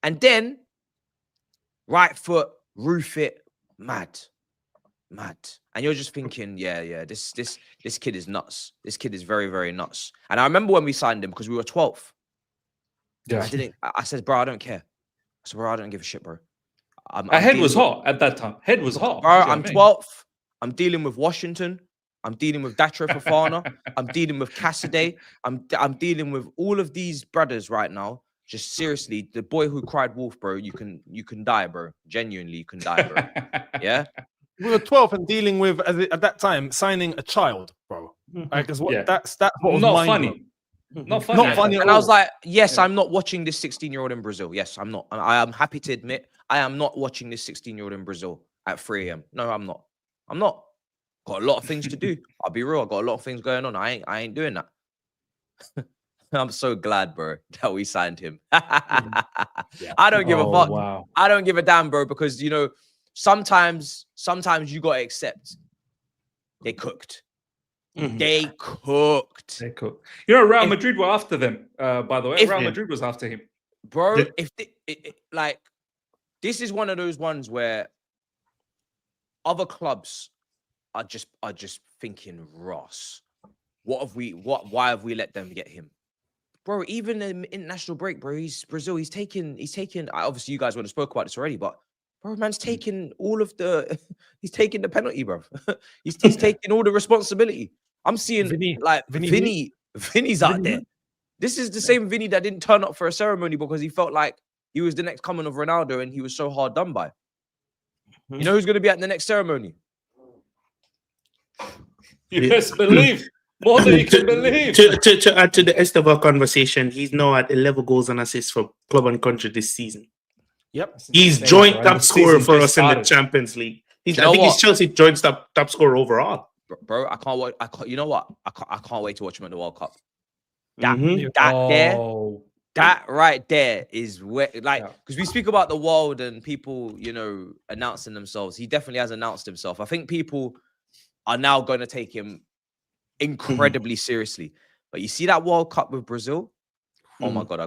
And then right foot, roof it, mad. And you're just thinking, this kid is nuts. This kid is very, very nuts. And I remember when we signed him because we were 12th. Yeah. I said, bro, I don't care. I said, bro, I don't give a shit, bro. Our head was hot at that time. Head was hot. Bro, I'm 12th. I'm dealing with Washington. I'm dealing with Datro Fofana. I'm dealing with Cassidy. I'm dealing with all of these brothers right now. Just seriously, the boy who cried wolf, bro, you can die, bro. Genuinely, you can die, bro. Yeah? We were 12 and dealing with, at that time, signing a child, bro. Like, that's what was not funny. Not funny. And I was like, yes, I'm not watching this 16-year-old in Brazil. Yes, I'm not. I am happy to admit I am not watching this 16-year-old in Brazil at 3 a.m. No, I'm not. Got a lot of things to do. I'll be real. I got a lot of things going on. I ain't doing that. I'm so glad, bro, that we signed him. I don't give a fuck. Wow. I don't give a damn, bro, because sometimes you gotta accept they cooked. They cooked. Real Madrid were after them. By the way, Real Madrid was after him, bro. This is one of those ones where other clubs are just thinking, Ross, why have we let them get him? Bro, even in international break, bro, he's Brazil. He's taken. Obviously, you guys would have spoke about this already, but bro, man's taking he's taking the penalty, bro. he's taking all the responsibility. I'm seeing Vinny's out there. This is the same Vinny that didn't turn up for a ceremony because he felt like he was the next coming of Ronaldo and he was so hard done by. You know who's going to be at the next ceremony? You best believe. More than you can believe. To add to the Estevao conversation, he's now at 11 goals and assists for club and country this season. Yep. He's joint top scorer for us in the Champions League. I think he's Chelsea joint top scorer overall. Bro, I can't wait. You know what? I can't wait to watch him at the World Cup. That right there is where, because we speak about the world and people, announcing themselves. He definitely has announced himself. I think people are now going to take him incredibly seriously. But you see that World Cup with Brazil? Oh my god, I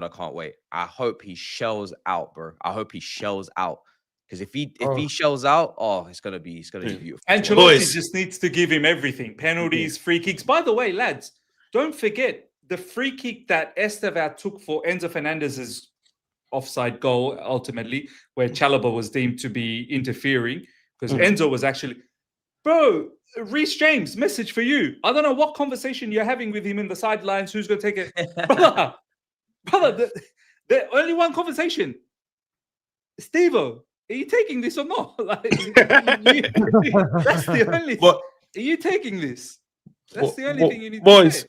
can't wait. I hope he shells out, bro. I hope he shells out. Because if he shells out, it's gonna be beautiful. Ancelotti just needs to give him everything. Penalties, free kicks. By the way, lads, don't forget the free kick that Estevao took for Enzo Fernandez's offside goal, ultimately, where Chalobah was deemed to be interfering, because Enzo was actually, bro, Reece James, message for you. I don't know what conversation you're having with him in the sidelines. Who's going to take it? brother, the only one conversation. Estevao, are you taking this or not? Like, that's the only thing. Are you taking this? That's the only thing you need to say.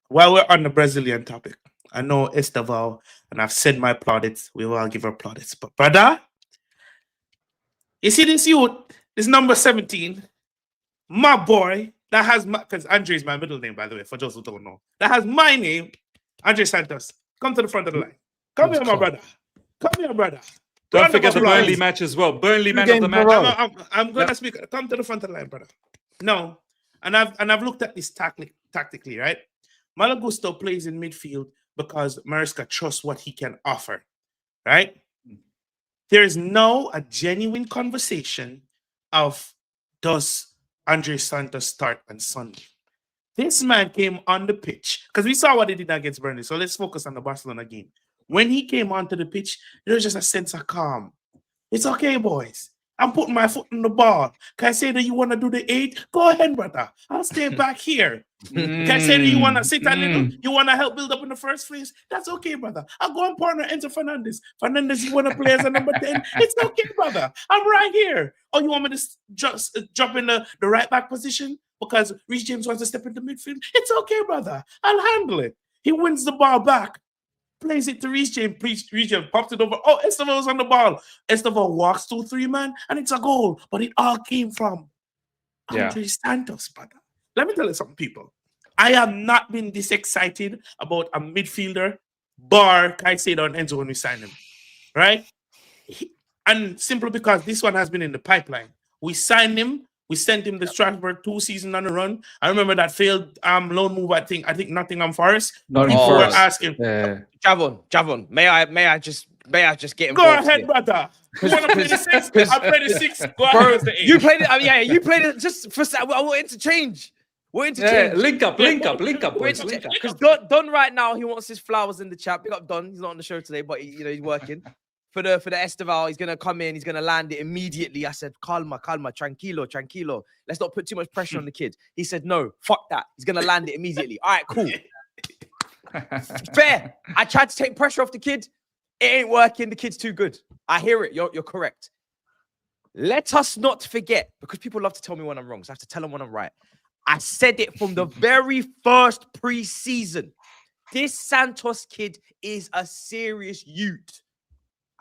While we're on the Brazilian topic, I know Estevao, and I've said my plaudits. We will all give her plaudits. But brother, you see this youth, this number 17, my boy, that has my, because Andre is my middle name, by the way, for those who don't know. That has my name, Andre Santos. Come to the front of the line. Come here, my brother. Come here, brother. Don't forget the Burnley match as well. Burnley man of the match. I'm going to speak. Come to the front of the line, brother. No. And I've looked at this tactically, right? Malo Gusto plays in midfield because Maresca trusts what he can offer, right? There is now a genuine conversation of does Andre Santos start on Sunday? This man came on the pitch because we saw what he did against Burnley. So let's focus on the Barcelona game. When he came onto the pitch, there was just a sense of calm. It's okay, boys. I'm putting my foot on the ball. Can I say that you want to do the 8? Go ahead, brother. I'll stay back here. Can I say that you want to sit a little? You want to help build up in the first place? That's okay, brother. I'll go and partner Enzo Fernandez. Fernandez, you want to play as a number 10? It's okay, brother. I'm right here. Oh, you want me to just jump in the right back position because Reece James wants to step into midfield? It's okay, brother. I'll handle it. He wins the ball back. Plays it to Reece James. Reece James pops it over. Oh, Estevao's on the ball. Estevao walks 2-3 man, and it's a goal. But it all came from Andre Santos, brother. Let me tell you something, people. I have not been this excited about a midfielder, bar Caicedo and Enzo when we signed him, right? And simply because this one has been in the pipeline. We signed him. We sent him to Strasbourg 2 seasons on the run. I remember that failed loan move. I think Nottingham Forest. People were asking, Javon, may I just get involved? Go ahead, brother. You want to play the 6? I'll play the 6. Go ahead with the 8. You played it. You played it just for. I want interchange. We're interchange. Link up. Because Don right now he wants his flowers in the chat. Big up Don. He's not on the show today, but he's working. For the Estevao, he's gonna come in, he's gonna land it immediately. I said, calma, tranquilo. Let's not put too much pressure on the kid. He said, no, fuck that. He's gonna land it immediately. All right, cool. Fair. I tried to take pressure off the kid. It ain't working. The kid's too good. I hear it. You're correct. Let us not forget, because people love to tell me when I'm wrong, so I have to tell them when I'm right. I said it from the very first preseason. This Santos kid is a serious youth.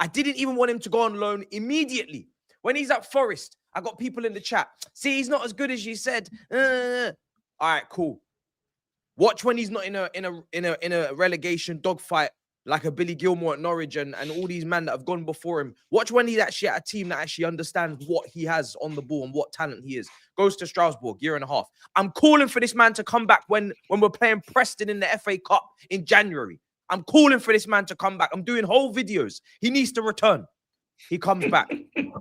I didn't even want him to go on loan immediately. When he's at Forest, I got people in the chat. See, he's not as good as you said. All right, cool. Watch when he's not in a relegation dogfight like a Billy Gilmore at Norwich and all these men that have gone before him. Watch when he's actually at a team that actually understands what he has on the ball and what talent he is. Goes to Strasbourg, 1.5 years. I'm calling for this man to come back when we're playing Preston in the FA Cup in January. I'm calling for this man to come back. I'm doing whole videos. He needs to return. He comes back.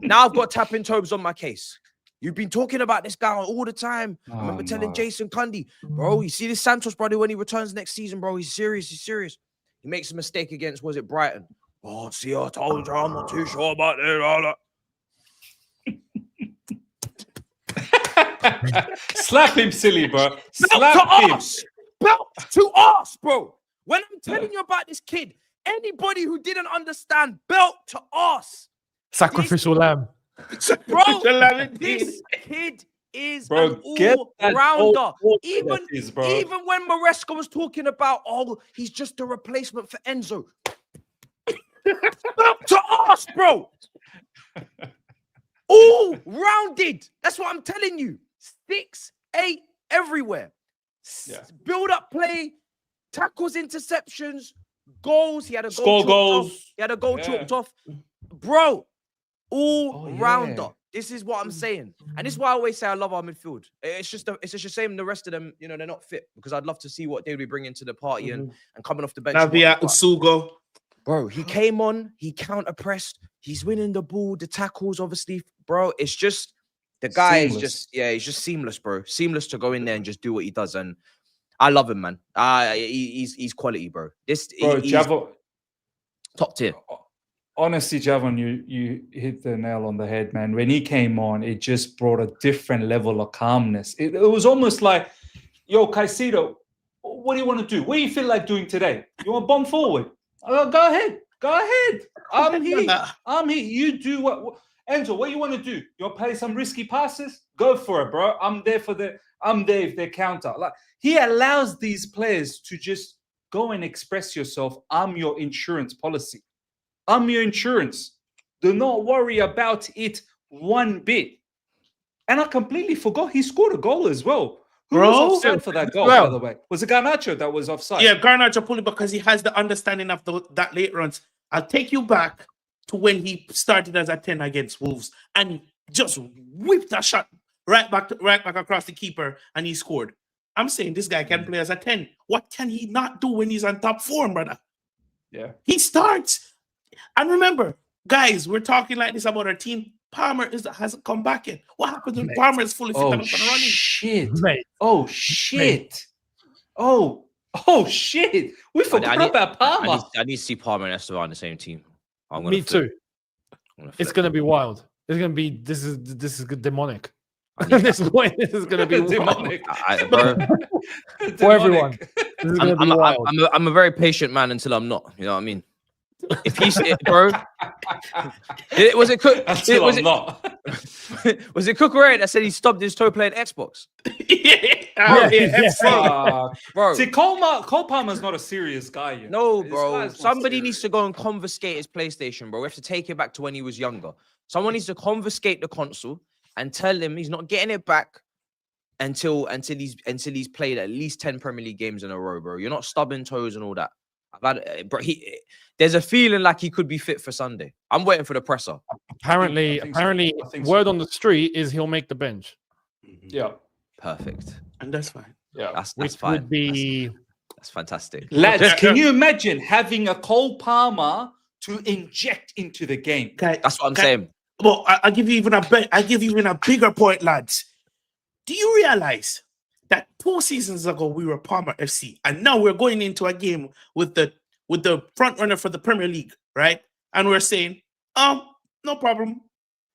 Now I've got tapping Tobes on my case. You've been talking about this guy all the time. I remember telling Jason Cundy, bro, you see this Santos brother when he returns next season, bro, he's serious. He makes a mistake against, was it Brighton? Oh, see, I told you, I'm not too sure about that. Slap him, silly, bro. Slap him. Belt to us, bro. When I'm telling you about this kid, anybody who didn't understand, belt to us. Sacrificial lamb. Bro, this kid is an all-rounder. Even when Maresca was talking about, he's just a replacement for Enzo. Belt to us, bro. All-rounded. That's what I'm telling you. 6, 8, everywhere. Build up play. Tackles, interceptions, goals. He had a goal. Goals. He had a goal chalked off. Bro, all-rounder. This is what I'm saying. And this is why I always say I love our midfield. It's just a shame the rest of them, they're not fit, because I'd love to see what they would be bringing to the party and coming off the bench. Navia Usugo. Bro, he came on, he counter-pressed, he's winning the ball, the tackles, obviously. Bro, it's just, the guy is he's just seamless, bro. Seamless to go in there and just do what he does. And I love him, man. He's quality, bro. He's top tier. Honestly, Javon, you hit the nail on the head, man. When he came on, it just brought a different level of calmness. It was almost like, yo, Caicedo, what do you want to do? What do you feel like doing today? You want to bomb forward? Go ahead. Go ahead. I'm here. I'm here. You do what Enzo, what you want to do? You want to play some risky passes? Go for it, bro. I'm there if they counter. Like, he allows these players to just go and express yourself. I'm your insurance policy. I'm your insurance. Do not worry about it one bit. And I completely forgot he scored a goal as well. Who was offside for that goal, by the way? Was it Garnacho that was offside? Yeah, Garnacho pulled it because he has the understanding of that late runs. I'll take you back to when he started as a 10 against Wolves and just whipped a shot right back across the keeper and he scored. I'm saying this guy can play as a 10. What can he not do when he's on top form, brother? Yeah. He starts. And remember, guys, we're talking like this about our team. Palmer hasn't come back yet. What happens when Palmer is fully fit and up and running? Shit. Mate. Oh, shit. Oh, shit. We forgot about Palmer. I need to see Palmer and Estevao on the same team. Me too. It's going to be wild. It's going to be, this is demonic. This is going to be demonic. For everyone. This is going to be wild. I'm a very patient man until I'm not. You know what I mean? If he's bro, was it Cucurella that said he stubbed his toe playing Xbox? Bro. See, Cole Palmer's not a serious guy. You know? No, bro. Somebody needs to go and confiscate his PlayStation, bro. We have to take it back to when he was younger. Someone needs to confiscate the console and tell him he's not getting it back until he's played at least 10 Premier League games in a row, bro. You're not stubbing toes and all that. Bro, there's a feeling like he could be fit for Sunday. I'm waiting for the presser. Apparently, word on the street is he'll make the bench. Yeah, perfect, and that's fine. Yeah, that's fine. Would be that's fantastic. Lads, can you imagine having a Cole Palmer to inject into the game? That's what I'm saying. Well, I give you even a bigger point, lads. Do you realize that 2 seasons ago we were Palmer FC, and now we're going into a game with the front runner for the Premier League, right? And we're saying, no problem,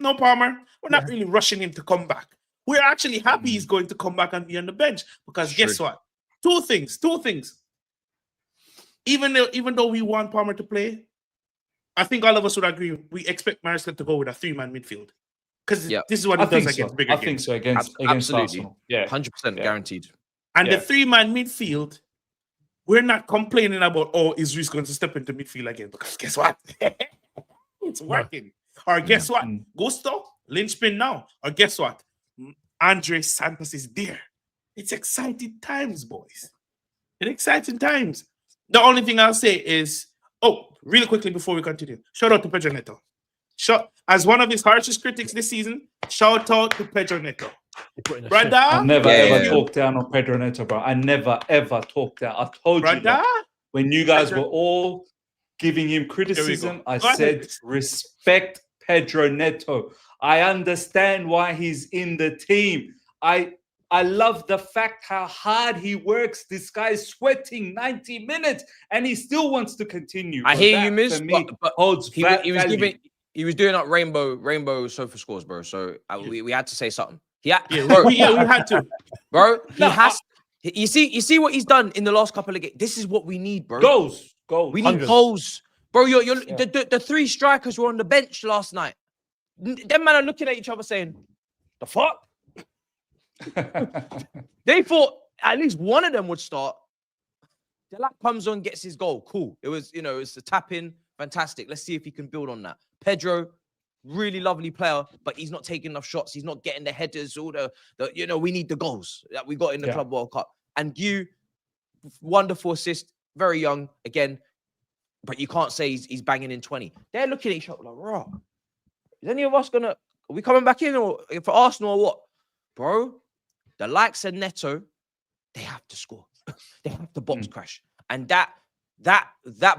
no Palmer. We're not really rushing him to come back. We're actually happy he's going to come back and be on the bench because guess what? Two things. Even though we want Palmer to play, I think all of us would agree we expect Maresca to go with a 3-man midfield. Because this is what he does against bigger games. I think so against Arsenal. Yeah, 100% guaranteed. And the 3-man midfield, we're not complaining about, is Reece going to step into midfield again? Because guess what? It's working. Or guess what? Gusto, linchpin now. Or guess what? Andre Santos is there. It's exciting times, boys. It's exciting times. The only thing I'll say is, really quickly before we continue, shout out to Pedro Neto. As one of his harshest critics this season, shout out to Pedro Neto. Brother, I never ever talked down on Pedro Neto, bro. I never ever talked down. I told you that when you guys were all giving him criticism, I said respect Pedro Neto. I understand why he's in the team. I love the fact how hard he works. This guy's sweating 90 minutes and he still wants to continue. I hear you, Miss, but he was doing up rainbow sofa scores, bro. So we had to say something. We had to, bro. You see what he's done in the last couple of games. This is what we need, bro. Goals. We need goals, bro. The 3 strikers were on the bench last night. Them men are looking at each other saying, "The fuck." They thought at least one of them would start. Delac comes on, gets his goal. Cool. It was, it's a tap in. Fantastic. Let's see if he can build on that. Pedro, really lovely player, but he's not taking enough shots. He's not getting the headers. All we need the goals that we got in the Club World Cup. And you, wonderful assist, very young again, but you can't say he's banging in 20. They're looking at each other like, raw. Is any of us are we coming back in or for Arsenal or what? Bro, the likes of Neto, they have to score. They have to box crash. And that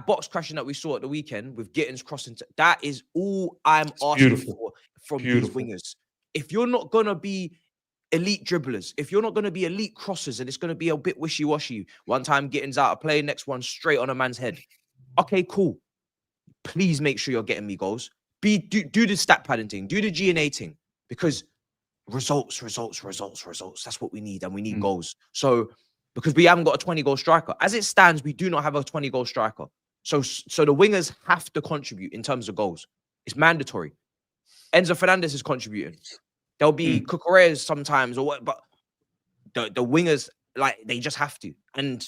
box crashing that we saw at the weekend with Gittins crossing, that is all I'm asking for from these wingers. If you're not going to be elite dribblers, if you're not going to be elite crossers and it's going to be a bit wishy-washy, one time Gittins out of play, next one straight on a man's head. Okay, cool. please make sure you're getting me goals. Do the stat padding thing, do the G&A thing, because results. That's what we need, and we need goals. So because we haven't got a 20-goal striker. As it stands, we do not have a 20-goal striker. So the wingers have to contribute in terms of goals. It's mandatory. Enzo Fernandez is contributing. There'll be Cucurella sometimes or what, but the wingers, like, they just have to. And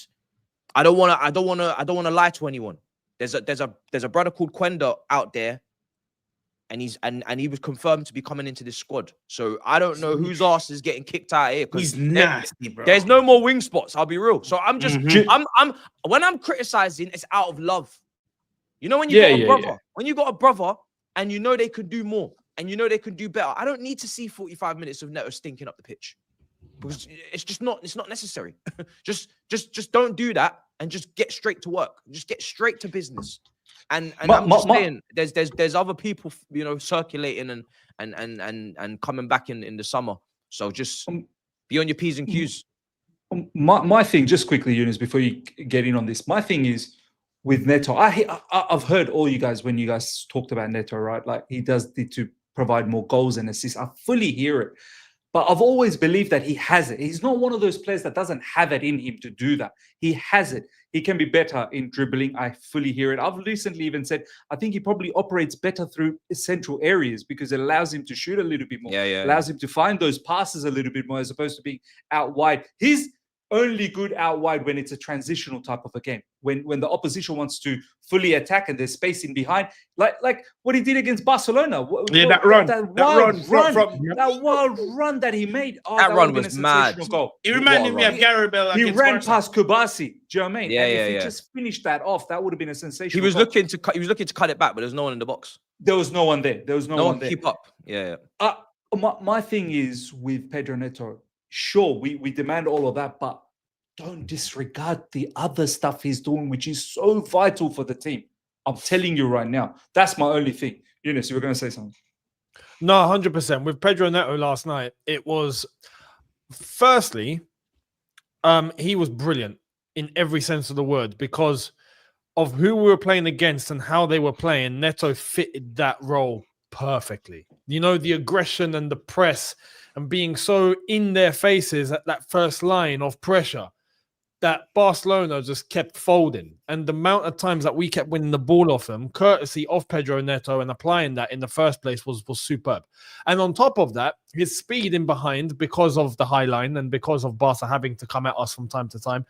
I don't want to lie to anyone. There's a brother called Quenda out there, and he was confirmed to be coming into this squad. So I don't know whose ass is getting kicked out here. He's nasty, bro. There's no more wing spots. I'll be real. So I'm just when I'm criticizing, it's out of love. You know, when you got a brother, when you got a brother and you know they could do more and you know they could do better. I don't need to see 45 minutes of Neto stinking up the pitch, because it's not necessary. just don't do that and just get straight to work. Just get straight to business. And I'm just saying, there's other people, you know, circulating and coming back in the summer. So just be on your P's and Q's. My thing, just quickly, Eunice, before you get in on this, my thing is with Neto. I've heard all you guys when you guys talked about Neto, right? Like, he does need to provide more goals and assists. I fully hear it. But I've always believed that he has it. He's not one of those players that doesn't have it in him to do that. He has it. He can be better in dribbling. I fully hear it. I've recently even said, I think he probably operates better through central areas because it allows him to shoot a little bit more. Allows him to find those passes a little bit more as opposed to being out wide. He's only good out wide when it's a transitional type of a game. When the opposition wants to fully attack and there's space in behind, like what he did against Barcelona. That wild run that he made. Oh, that run was mad. Goal. It reminded me of Gary Bell. He ran past Kubasi. Do you know what I mean? If he just finished that off, that would have been a sensation. He was looking to cut it back, but there's no one in the box. There was no one there. There was no one there. Keep up. My thing is with Pedro Neto. Sure, we demand all of that, but don't disregard the other stuff he's doing, which is so vital for the team. I'm telling you right now. That's my only thing. Eunice, you were going to say something. No, 100%. With Pedro Neto last night, it was, firstly, he was brilliant in every sense of the word because of who we were playing against and how they were playing. Neto fitted that role perfectly. You know, the aggression and the press and being so in their faces at that first line of pressure that Barcelona just kept folding. And the amount of times that we kept winning the ball off them, courtesy of Pedro Neto, and applying that in the first place was superb. And on top of that, his speed in behind, because of the high line and because of Barca having to come at us from time to time,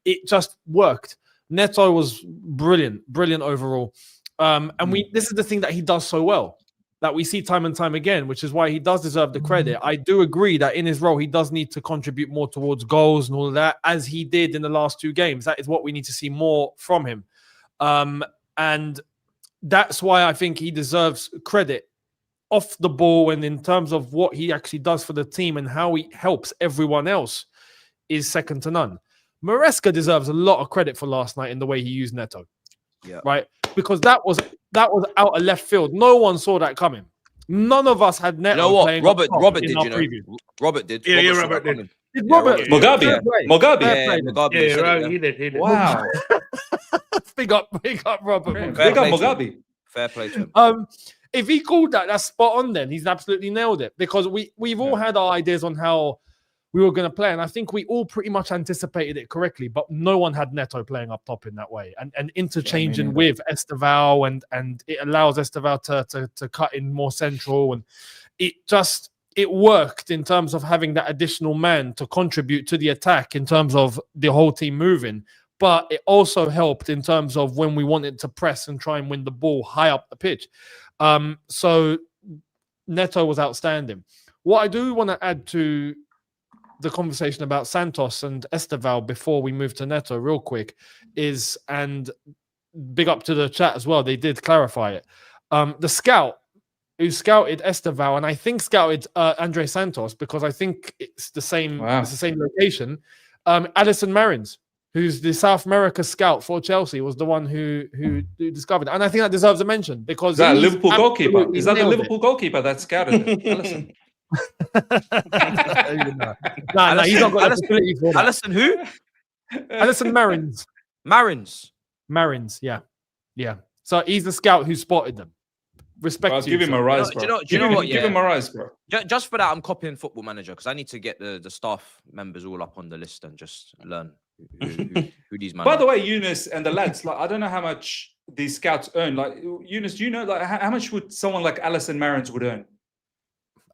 it just worked. Neto was brilliant overall. And this is the thing that he does so well, that we see time and time again, which is why he does deserve the credit. I do agree that in his role, he does need to contribute more towards goals and all of that, as he did in the last two games. That is what we need to see more from him. And that's why I think he deserves credit off the ball, and in terms of what he actually does for the team and how he helps everyone else is second to none. Maresca deserves a lot of credit for last night in the way he used Neto. Yeah. Right? Because that was out of left field. No one saw that coming. None of us had Neto. You know what? Playing Robert did, you know. Robert did. Yeah, Robert did. Did Robert? Mugabe. Yeah, he did. Wow. Big up Robert. Big up Mugabe. Fair play to him. If he called that, that's spot on then. He's absolutely nailed it. Because we've all had our ideas on how we were going to play, and I think we all pretty much anticipated it correctly, but no one had Neto playing up top in that way and interchanging with Estevao, and it allows Estevao to cut in more central, and it worked in terms of having that additional man to contribute to the attack in terms of the whole team moving, but it also helped in terms of when we wanted to press and try and win the ball high up the pitch. So Neto was outstanding. What I do want to add to the conversation about Santos and Estevao before we move to Neto real quick is, and big up to the chat as well, they did clarify it. The scout who scouted Estevao, and I think scouted Andre Santos, because I think it's the same, it's the same location. Alison Marins, who's the South America scout for Chelsea, was the one who discovered it. And I think that deserves a mention because is that a Liverpool goalkeeper? Is that the Liverpool goalkeeper that scouted it? Alison. No, he's not got the ability for that. Alison who? Alison Marins. Marins, yeah. So he's the scout who spotted them. Respect. I'll give him a rise, bro. Do you know what? Give him a rise, bro. Just for that, I'm copying Football Manager because I need to get the staff members all up on the list and just learn who these men By are. the way, Eunice and the lads, like I don't know how much these scouts earn. Like Eunice, do you know like how much would someone like Alison Marins would earn?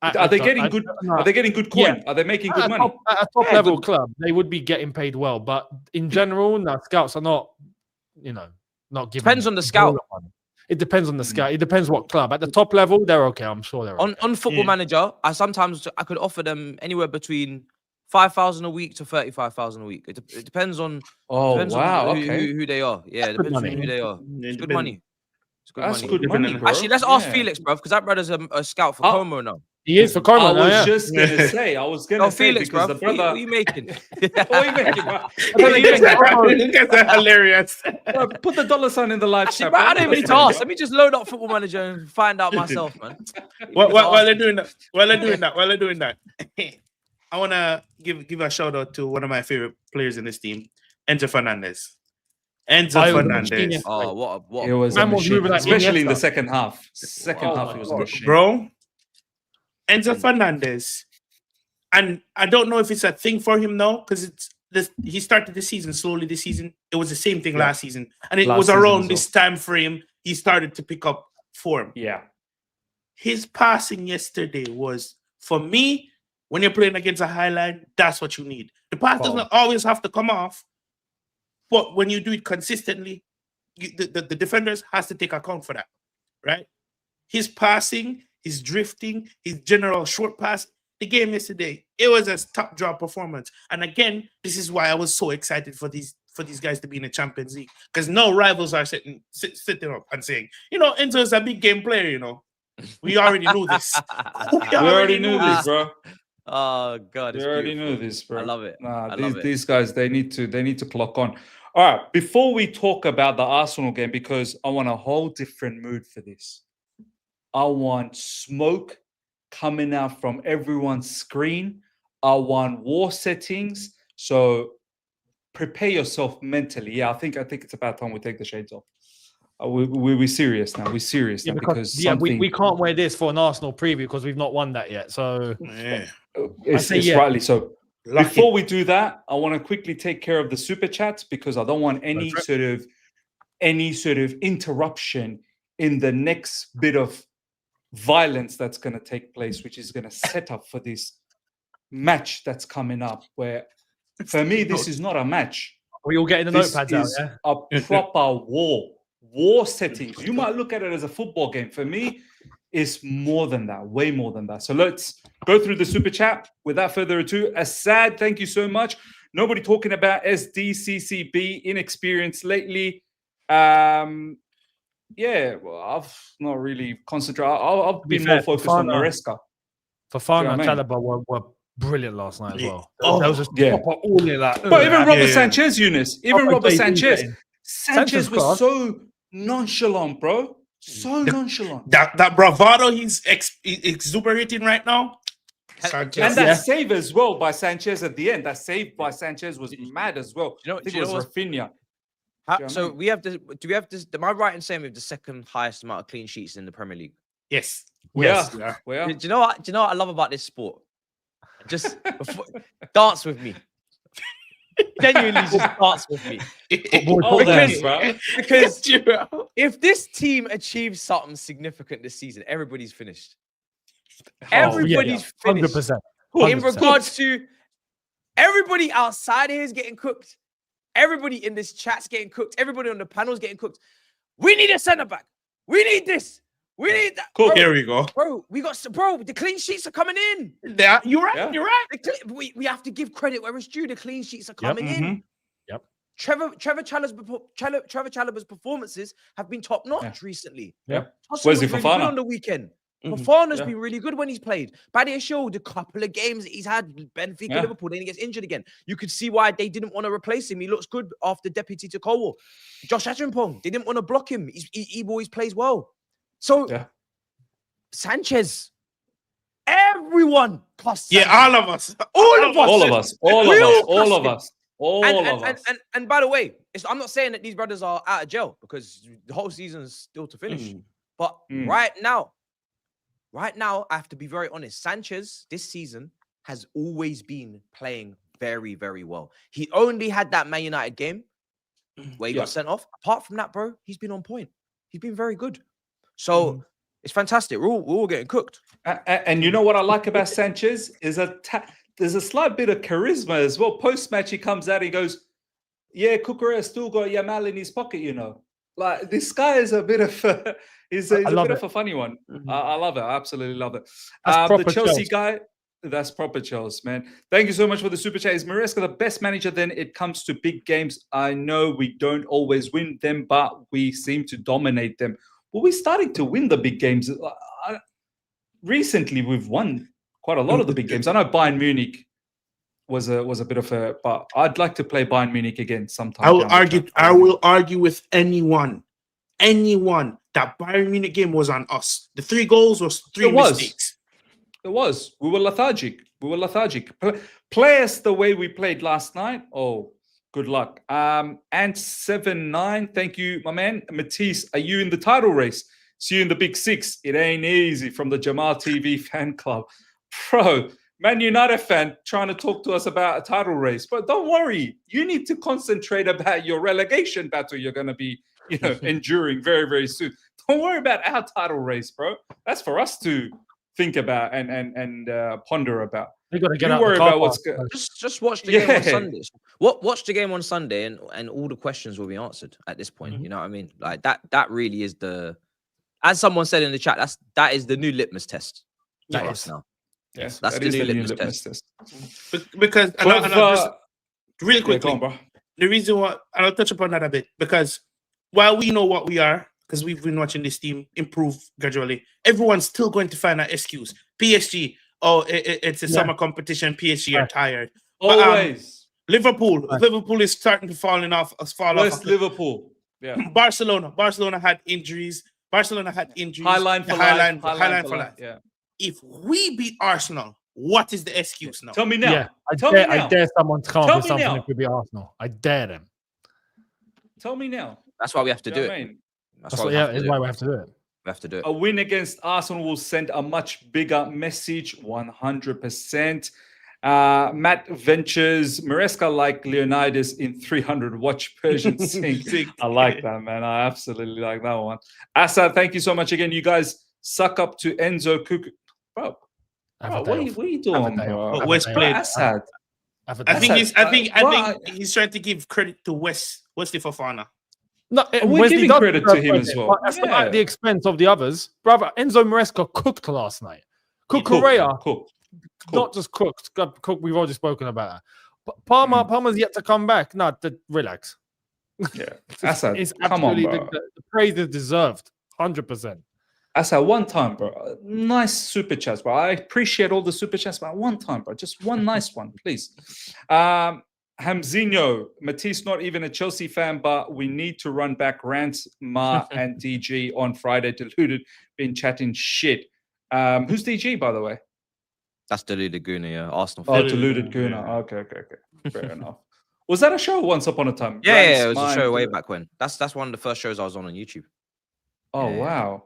Are they getting good? Are they getting good coin? Yeah. Are they making good money? At a top level club, they would be getting paid well, but in general, no, scouts are not. Not giving. Depends on the scout. It depends on the scout. It depends what club. At the top level, they're okay. I'm sure they're okay. On Football Manager, I could offer them anywhere between 5,000 a week to 35,000 a week. It depends on. Oh depends wow! on Okay. who they are. Yeah, it depends on who they are. It's good money. It's good That's money. good money, bro. Actually, let's ask Felix, bro, because that brother's a scout for Como now. He is for Como. I was just gonna say. I was gonna say Felix, because bro. the brother. What are you making? What are you making, bro? That's hilarious. Bro, put the dollar sign in the live Actually, chat. bro, bro. I don't even need to ask. Let me just load up Football Manager and find out myself, man. While they're doing that, I want to give a shout out to one of my favorite players in this team, Enzo Fernandez. Fernandez. Oh, what? It was a Man was machine, moving like especially in the Iniesta. second half. Second half, he was a machine. Bro, Enzo Fernandez, and I don't know if it's a thing for him now because he started the season slowly. This season, it was the same thing last season, and it was around this time frame he started to pick up form. Yeah, his passing yesterday was, for me, when you're playing against a high line, that's what you need. The pass doesn't always have to come off, but when you do it consistently, the defenders has to take account for that, right? His passing, his drifting, his general short pass, the game yesterday, it was a top draw performance. And again, this is why I was so excited for these guys to be in the Champions League, because no rivals are sitting up and saying, Enzo is a big game player, We already knew this. we already knew this, bro. Oh God, We already knew this, bro. I love it. These guys, they need to clock on. All right, before we talk about the Arsenal game, because I want a whole different mood for this. I want smoke coming out from everyone's screen. I want war settings. So prepare yourself mentally. Yeah, I think it's about time we take the shades off. We're serious now. We're serious now because we can't wear this for an Arsenal preview because we've not won that yet. So it's rightly so. Before we do that, I want to quickly take care of the super chats because I don't want any sort of interruption in the next bit of violence that's going to take place, which is going to set up for this match that's coming up. Where, for me, this is not a match. We all getting the notepads out. Yeah, a proper war settings. You might look at it as a football game. For me, it's more than that, way more than that. So let's go through the super chat. Without further ado, Assad, thank you so much. Nobody talking about SDCCB, inexperience lately. Yeah, well, I've not really concentrated. I've been more focused on Maresca. Fofana and Chalobah were brilliant last night as well. Oh, that was just all in that. But even Robert Sanchez, Eunice, Sanchez was so nonchalant, bro. So nonchalant. That bravado he's exuberating right now. Sanchez. And that save as well by Sanchez at the end. That save by Sanchez was mad as well. I think it was Rafinha. So we have this. Do we have this? Am I right in saying we have the second highest amount of clean sheets in the Premier League? Yes. Yeah. Do you know what? Do you know what I love about this sport? Just dance with me. Genuinely, just dance with me. Because if this team achieves something significant this season, everybody's finished. Everybody's finished. 100%. In regards to everybody outside here is getting cooked. Everybody in this chat's getting cooked. Everybody on the panel's getting cooked. We need a centre back. We need this. We need that. Cool. Here we go. Bro, the clean sheets are coming in. You're right. Yeah. You're right. We have to give credit where it's due. The clean sheets are coming in. Yep. Trevor Chalobah's performances have been top notch recently. Yep. Where's he Fofana on the weekend? Fofana's been really good when he's played. Badia showed a couple of games that he's had, Benfica, Liverpool, then he gets injured again. You could see why they didn't want to replace him. He looks good after Deputy Tokowo. Josh Achimpong, they didn't want to block him. He always plays well. So, Sanchez, everyone costs Sanchez. All of us. All of us. All of us. And by the way, I'm not saying that these brothers are out of jail because the whole season is still to finish. But right now, I have to be very honest. Sanchez this season has always been playing very, very well. He only had that Man United game where he got sent off. Apart from that, bro, he's been on point. He's been very good. So it's fantastic. We're all getting cooked. And you know what I like about Sanchez is there's a slight bit of charisma as well. Post-match, he comes out, he goes, yeah, Cucurella still got Yamal in his pocket, you know. Like, this guy is a bit of a, he's a bit of a funny one. I love it. I absolutely love it. The Chelsea guy, that's proper Chelsea, man. Thank you so much for the super chat. Is Maresca the best manager then it comes to big games? I know we don't always win them, but we seem to dominate them. Well, we're starting to win the big games. Recently, we've won quite a lot of the big games. I know Bayern Munich was a bit of a, but I'd like to play Bayern Munich again sometime. I will argue with anyone that Bayern Munich game was on us. The 3 goals was 3 mistakes. It was. We were lethargic. Play us the way we played last night. Oh, good luck. And 7-9. Thank you, my man. Matisse, are you in the title race? See you in the Big 6. It ain't easy from the Jamal TV fan club. Bro, Man United fan trying to talk to us about a title race. But don't worry. You need to concentrate about your relegation battle you're going to be, enduring very, very soon. Don't worry about our title race, bro. That's for us to think about and ponder about. You got to get you out worry the car about what's park. good. Just watch the game on Sunday. Watch the game on Sunday, and all the questions will be answered at this point. You know what I mean? Like that really is the, as someone said in the chat, that is the new litmus test for us now. Yes, that's the new litmus test. Because really quickly, go on, bro. The reason why, and I'll touch upon that a bit, because while we know what we are, because we've been watching this team improve gradually, everyone's still going to find an excuse. PSG, it's a summer competition. PSG are tired. Always. But, Liverpool is starting to fall off. Liverpool. Yeah. Barcelona had injuries. Highline for life. Yeah. If we beat Arsenal, what is the excuse now? Tell me now. Yeah, I dare someone to come up with something if we beat Arsenal. I dare them. Tell me now. That's why we have to do it. That's why we have to do it. We have to do it. A win against Arsenal will send a much bigger message, 100%. Matt Ventures, Maresca like Leonidas in 300. Watch Persian sing. I like that, man. I absolutely like that one. Asa, thank you so much again. You guys suck up to Enzo Cucurella. Bro, what are you doing, bro? West played. Assad. I think he's trying to give credit to Wesley Fofana. No, we're giving credit to him as well. That's not at the expense of the others. Brother, Enzo Maresca cooked last night. Cucurella cooked. Not just cooked. We've already spoken about that. But Palmer's yet to come back. No, relax. Yeah, Assad, it's come on, absolutely bro. The praise is deserved. 100%. Assad, one time, bro. Nice super chats, bro. I appreciate all the super chats, but one time, bro. Just one nice one, please. Hamzinho, Matisse, not even a Chelsea fan, but we need to run back Rance, Ma, and DG on Friday. Deluded, been chatting shit. Who's DG, by the way? That's Deluded Guna, yeah. Arsenal. Oh, Deluded Guna. Okay. Fair enough. Was that a show once upon a time? Yeah, it was a show way back when. That's one of the first shows I was on YouTube. Oh, wow.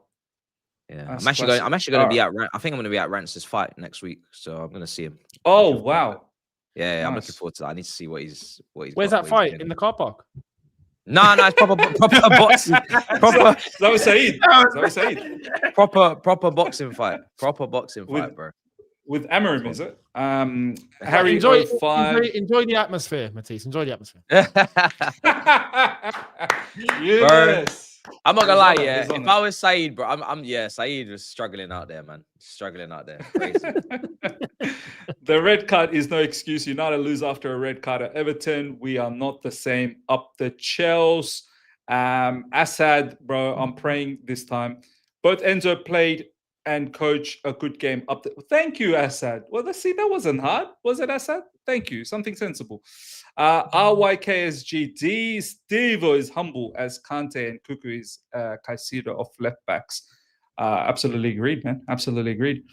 Yeah, I'm actually going to be at. I think I'm going to be at Rance's fight next week, so I'm going to see him. Oh, wow. Yeah, nice. I'm looking forward to that. I need to see what he's. Where's that fight? In the car park? No, it's proper boxing. That was Saeed. Proper boxing fight. Proper boxing fight, bro. With Amarim, is it? Harry, enjoy the atmosphere, Matisse. Enjoy the atmosphere. Yes. I'm not gonna lie, if I was Saeed, bro, Saeed was struggling out there, man. Struggling out there. Crazy. The red card is no excuse. United lose after a red card at Everton. We are not the same. Up the Chelsea. Assad, bro, I'm praying this time. Both Enzo played and coach a good game up there. Thank you, Assad. Well, let's see, that wasn't hard. Was it, Assad? Thank you. Something sensible. RYKSGD. Estevao is humble as Kante and Cuckoo is Caicedo of left backs. Absolutely agreed, man. Absolutely agreed.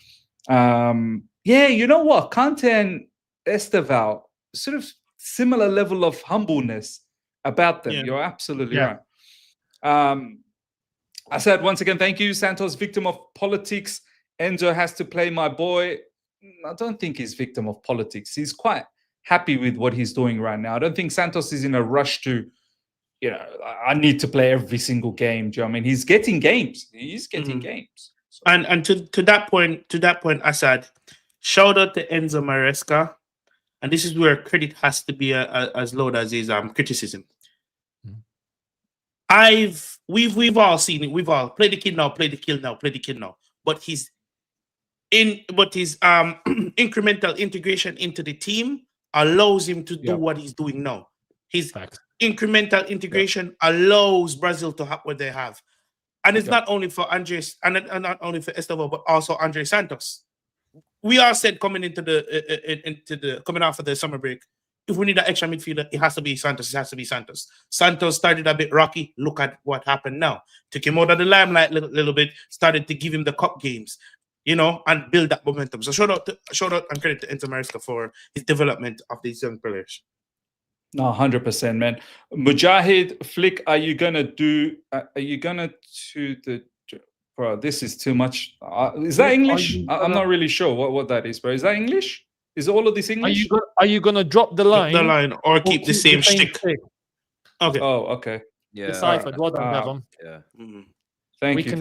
Yeah, you know what? Kante and Estevao sort of similar level of humbleness about them. You're absolutely right. I said once again, thank you, Santos. Victim of politics. Enzo has to play my boy. I don't think he's victim of politics. He's quite happy with what he's doing right now. I don't think Santos is in a rush to, I need to play every single game. Do you know what I mean? He's getting games. He's getting games. So. And to that point, Assad, shout out to Enzo Maresca. And this is where credit has to be as low as his criticism. We've all seen it. We've all play the kid now, play the kill now, play the kid now. But his incremental integration into the team allows him to do what he's doing now. His incremental integration allows Brazil to have what they have. And it's not only for Andres and not only for Estevao, but also Andre Santos. We all said coming coming out of the summer break, if we need an extra midfielder, it has to be Santos. It has to be Santos. Santos started a bit rocky. Look at what happened now. Took him out of the limelight a little bit. Started to give him the cup games, and build that momentum. So shout out and credit to Enzo Maresca for his development of these young players. No, 100%, man. Mujahid, Flick, are you gonna do the? Bro, this is too much. Is that English? I'm not really sure what that is, bro. Is that English? Is all of this English? Are you gonna drop the line? Or keep the same shtick? Okay. Oh, okay. Yeah. Deciphered. Well done, Devon. Yeah. Thank you.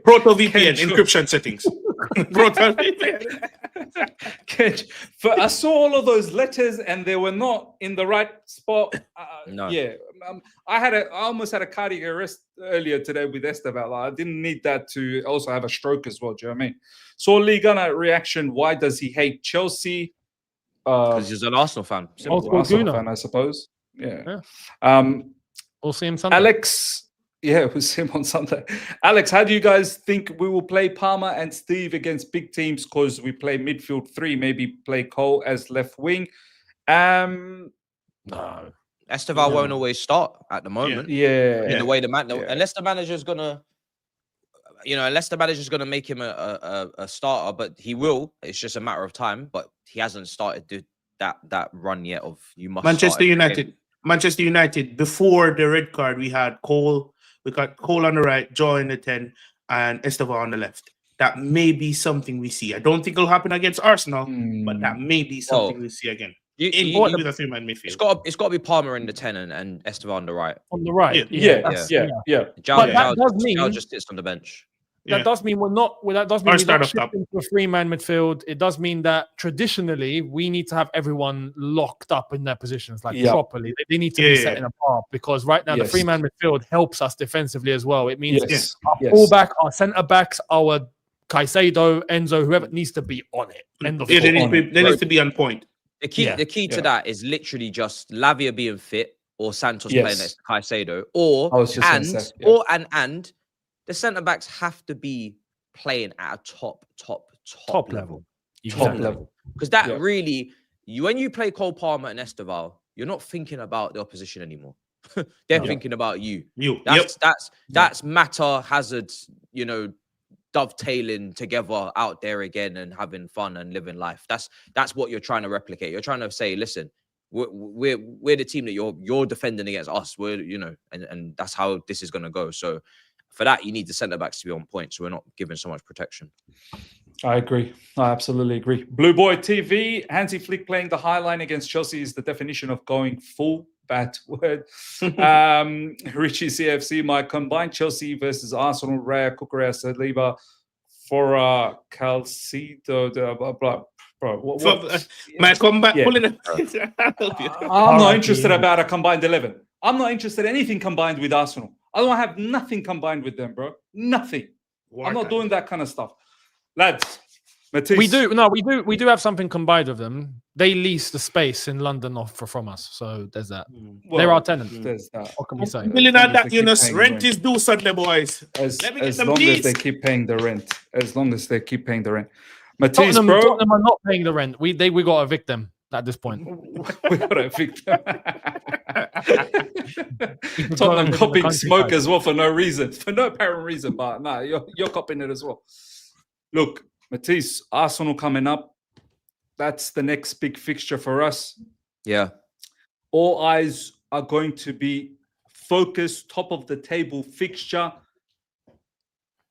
Proto VPN encryption settings. Proto VPN. I saw all of those letters and they were not in the right spot. No. Yeah. I almost had a cardiac arrest earlier today with Estevao. I didn't need that to also have a stroke as well. Do you know what I mean? So Ligana reaction. Why does he hate Chelsea? Because he's an Arsenal fan. Arsenal fan, I suppose. Yeah. We'll see him Sunday. Alex. Yeah, we'll see him on Sunday. Alex, how do you guys think we will play Palmer and Steve against big teams? Because we play midfield 3, maybe play Cole as left wing. No. Estevao won't always start at the moment. Yeah. In the way unless the manager's gonna, make him a starter, but he will. It's just a matter of time. But he hasn't started that run yet of you must. Manchester United. Before the red card, we had Cole. We got Cole on the right, Joe in the 10, and Estevao on the left. That may be something we see. I don't think it'll happen against Arsenal, but that may be something we see again. With a 3-man midfield. It's got to be Palmer in the 10 and Estevao on the right. On the right. Yeah. But that does mean just sits on the bench. That does mean we're not. That does mean we're not shifting to a 3-man midfield. It does mean that traditionally we need to have everyone locked up in their positions, properly. They need to be set in a bar because right now the 3-man midfield helps us defensively as well. It means our fullback, our centre backs, our Caicedo, Enzo, whoever needs to be on it. They need to be on point. The key to that is literally just Lavia being fit or Santos playing next to Caicedo, and the centre backs have to be playing at a top level. Top level. Because that really, when you play Cole Palmer and Estevao, you're not thinking about the opposition anymore. They're thinking about you. That's Mata, Hazard, dovetailing together out there again and having fun and living life. That's what you're trying to replicate. You're trying to say, listen, we're the team that you're defending against us. And that's how this is going to go. So for that, you need the centre backs to be on point, so we're not giving so much protection. I agree. I absolutely agree. Blue Boy TV, Hansi Flick playing the high line against Chelsea is the definition of going full. Bad word. Richie CFC, my combined Chelsea versus Arsenal, Raya, Cucurella, Saliba, for Calcido, my combined. I'm not interested about a combined 11. I'm not interested in anything combined with Arsenal. I don't have nothing combined with them, bro. Nothing. I'm not doing that kind of stuff. Lads, Matisse. We do have something combined with them. They lease the space in London from us. So there's that. Well, they're our tenants. There's that. What can we say? Rent is due Sunday, boys. As long as they keep paying the rent. Matisse, Tottenham are not paying the rent. We got to evict them at this point. We got to evict them. Tottenham copying smoke as well for no apparent reason, but no, you're copying it as well. Look, Matisse, Arsenal coming up. That's the next big fixture for us. Yeah. All eyes are going to be focused, top of the table fixture.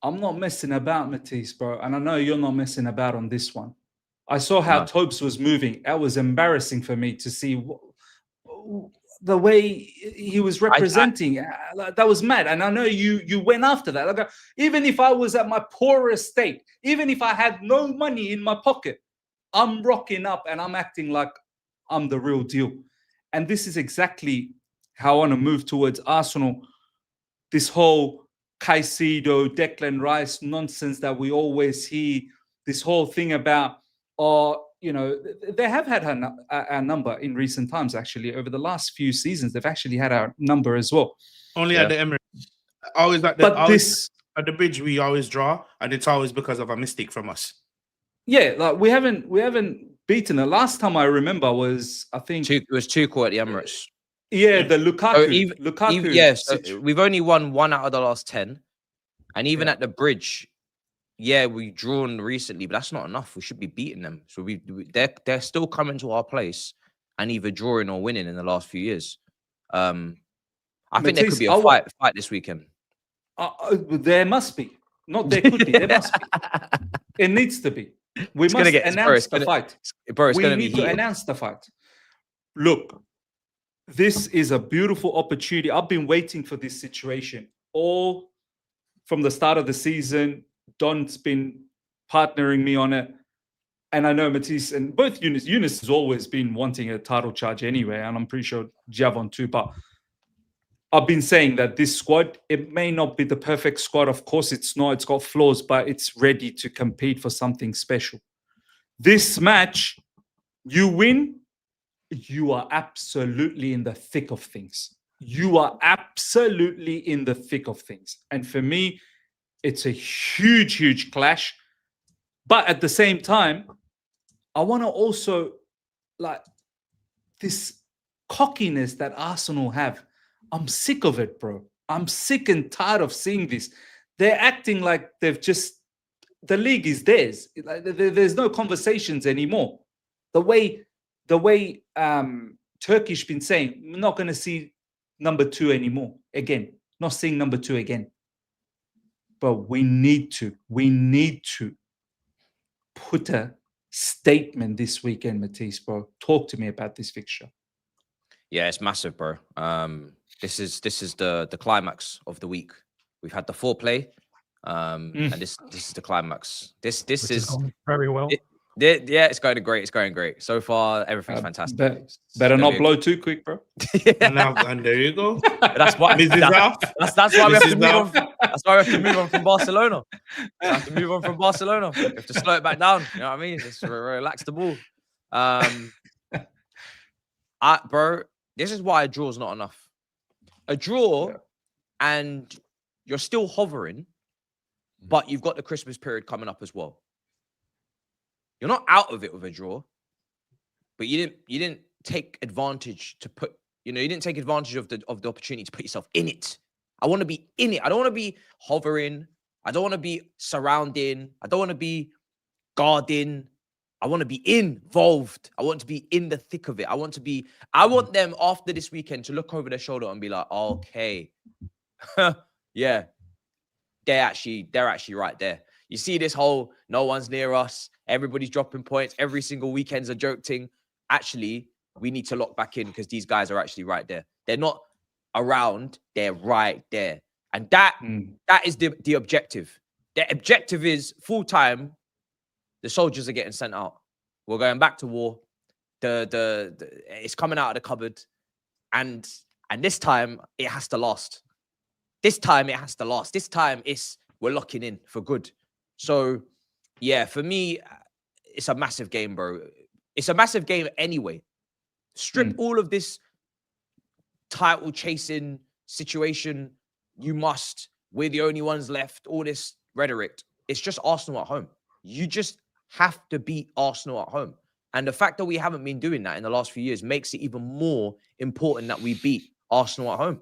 I'm not messing about, Matisse, bro. And I know you're not messing about on this one. I saw how Tobes was moving. That was embarrassing for me to see the way he was representing. That was mad. And I know you went after that. Like, even if I was at my poorest state, even if I had no money in my pocket, I'm rocking up and I'm acting like I'm the real deal. And this is exactly how I want to move towards Arsenal. This whole Caicedo, Declan Rice nonsense that we always hear, this whole thing about, they have had our number in recent times, actually. Over the last few seasons, they've actually had our number as well. Only at the Emirates. Always at the bridge, we always draw, and it's always because of a mistake from us. Yeah, like we haven't beaten. The last time I remember was, I think it was Tuchel at the Emirates. Yeah, the Lukaku. Lukaku. Yes, we've only won 1 out of the last 10, and even at the bridge, we've drawn recently, but that's not enough. We should be beating them. So they're still coming to our place and either drawing or winning in the last few years. I think there could be a fight this weekend. There must be. Not there could be. There must be. It needs to be. We must announce the fight. Bro, we need to announce the fight. Look, this is a beautiful opportunity. I've been waiting for this situation all from the start of the season. Don's been partnering me on it. And I know Matisse and both Yunus has always been wanting a title charge anyway. And I'm pretty sure Javon too. But I've been saying that this squad, it may not be the perfect squad. Of course, it's not. It's got flaws, but it's ready to compete for something special. This match, you win, you are absolutely in the thick of things. You are absolutely in the thick of things. And for me, it's a huge, huge clash. But at the same time, I want to also, like, this cockiness that Arsenal have. I'm sick of it, bro. I'm sick and tired of seeing this. They're acting like the league is theirs. There's no conversations anymore. The way Turkish been saying, we're not going to see number 2 anymore. Again, not seeing number 2 again. But we need to put a statement this weekend, Matisse, bro. Talk to me about this fixture. Yeah, it's massive, bro. This is the climax of the week. We've had the foreplay, and this is the climax. This is going very well. It's going great. It's going great. So far, everything's fantastic. Better not blow too quick, bro. And there you go. That's why. That's why we have to move on. That's why we have to move on from Barcelona. We have to move on from Barcelona. We have to slow it back down. You know what I mean? Just relax the ball. Bro, this is why a draw is not enough. A draw, and you're still hovering, but you've got the Christmas period coming up as well. You're not out of it with a draw, but you didn't take advantage to put, you didn't take advantage of the opportunity to put yourself in it. I want to be in it. I don't want to be hovering. I don't want to be surrounding. I don't want to be guarding. I want to be involved. I want to be in the thick of it. I want them after this weekend to look over their shoulder and be like, okay, yeah, they're actually right there. You see this whole no one's near us, everybody's dropping points, every single weekend's a joke thing. Actually, we need to lock back in because these guys are actually right there. They're not around, they're right there. And that is the objective. The objective is full-time, the soldiers are getting sent out. We're going back to war. It's coming out of the cupboard. And this time, it has to last. This time, we're locking in for good. So, yeah, for me, it's a massive game, bro. It's a massive game anyway. Strip all of this title chasing situation. We're the only ones left. All this rhetoric. It's just Arsenal at home. You just have to beat Arsenal at home. And the fact that we haven't been doing that in the last few years makes it even more important that we beat Arsenal at home.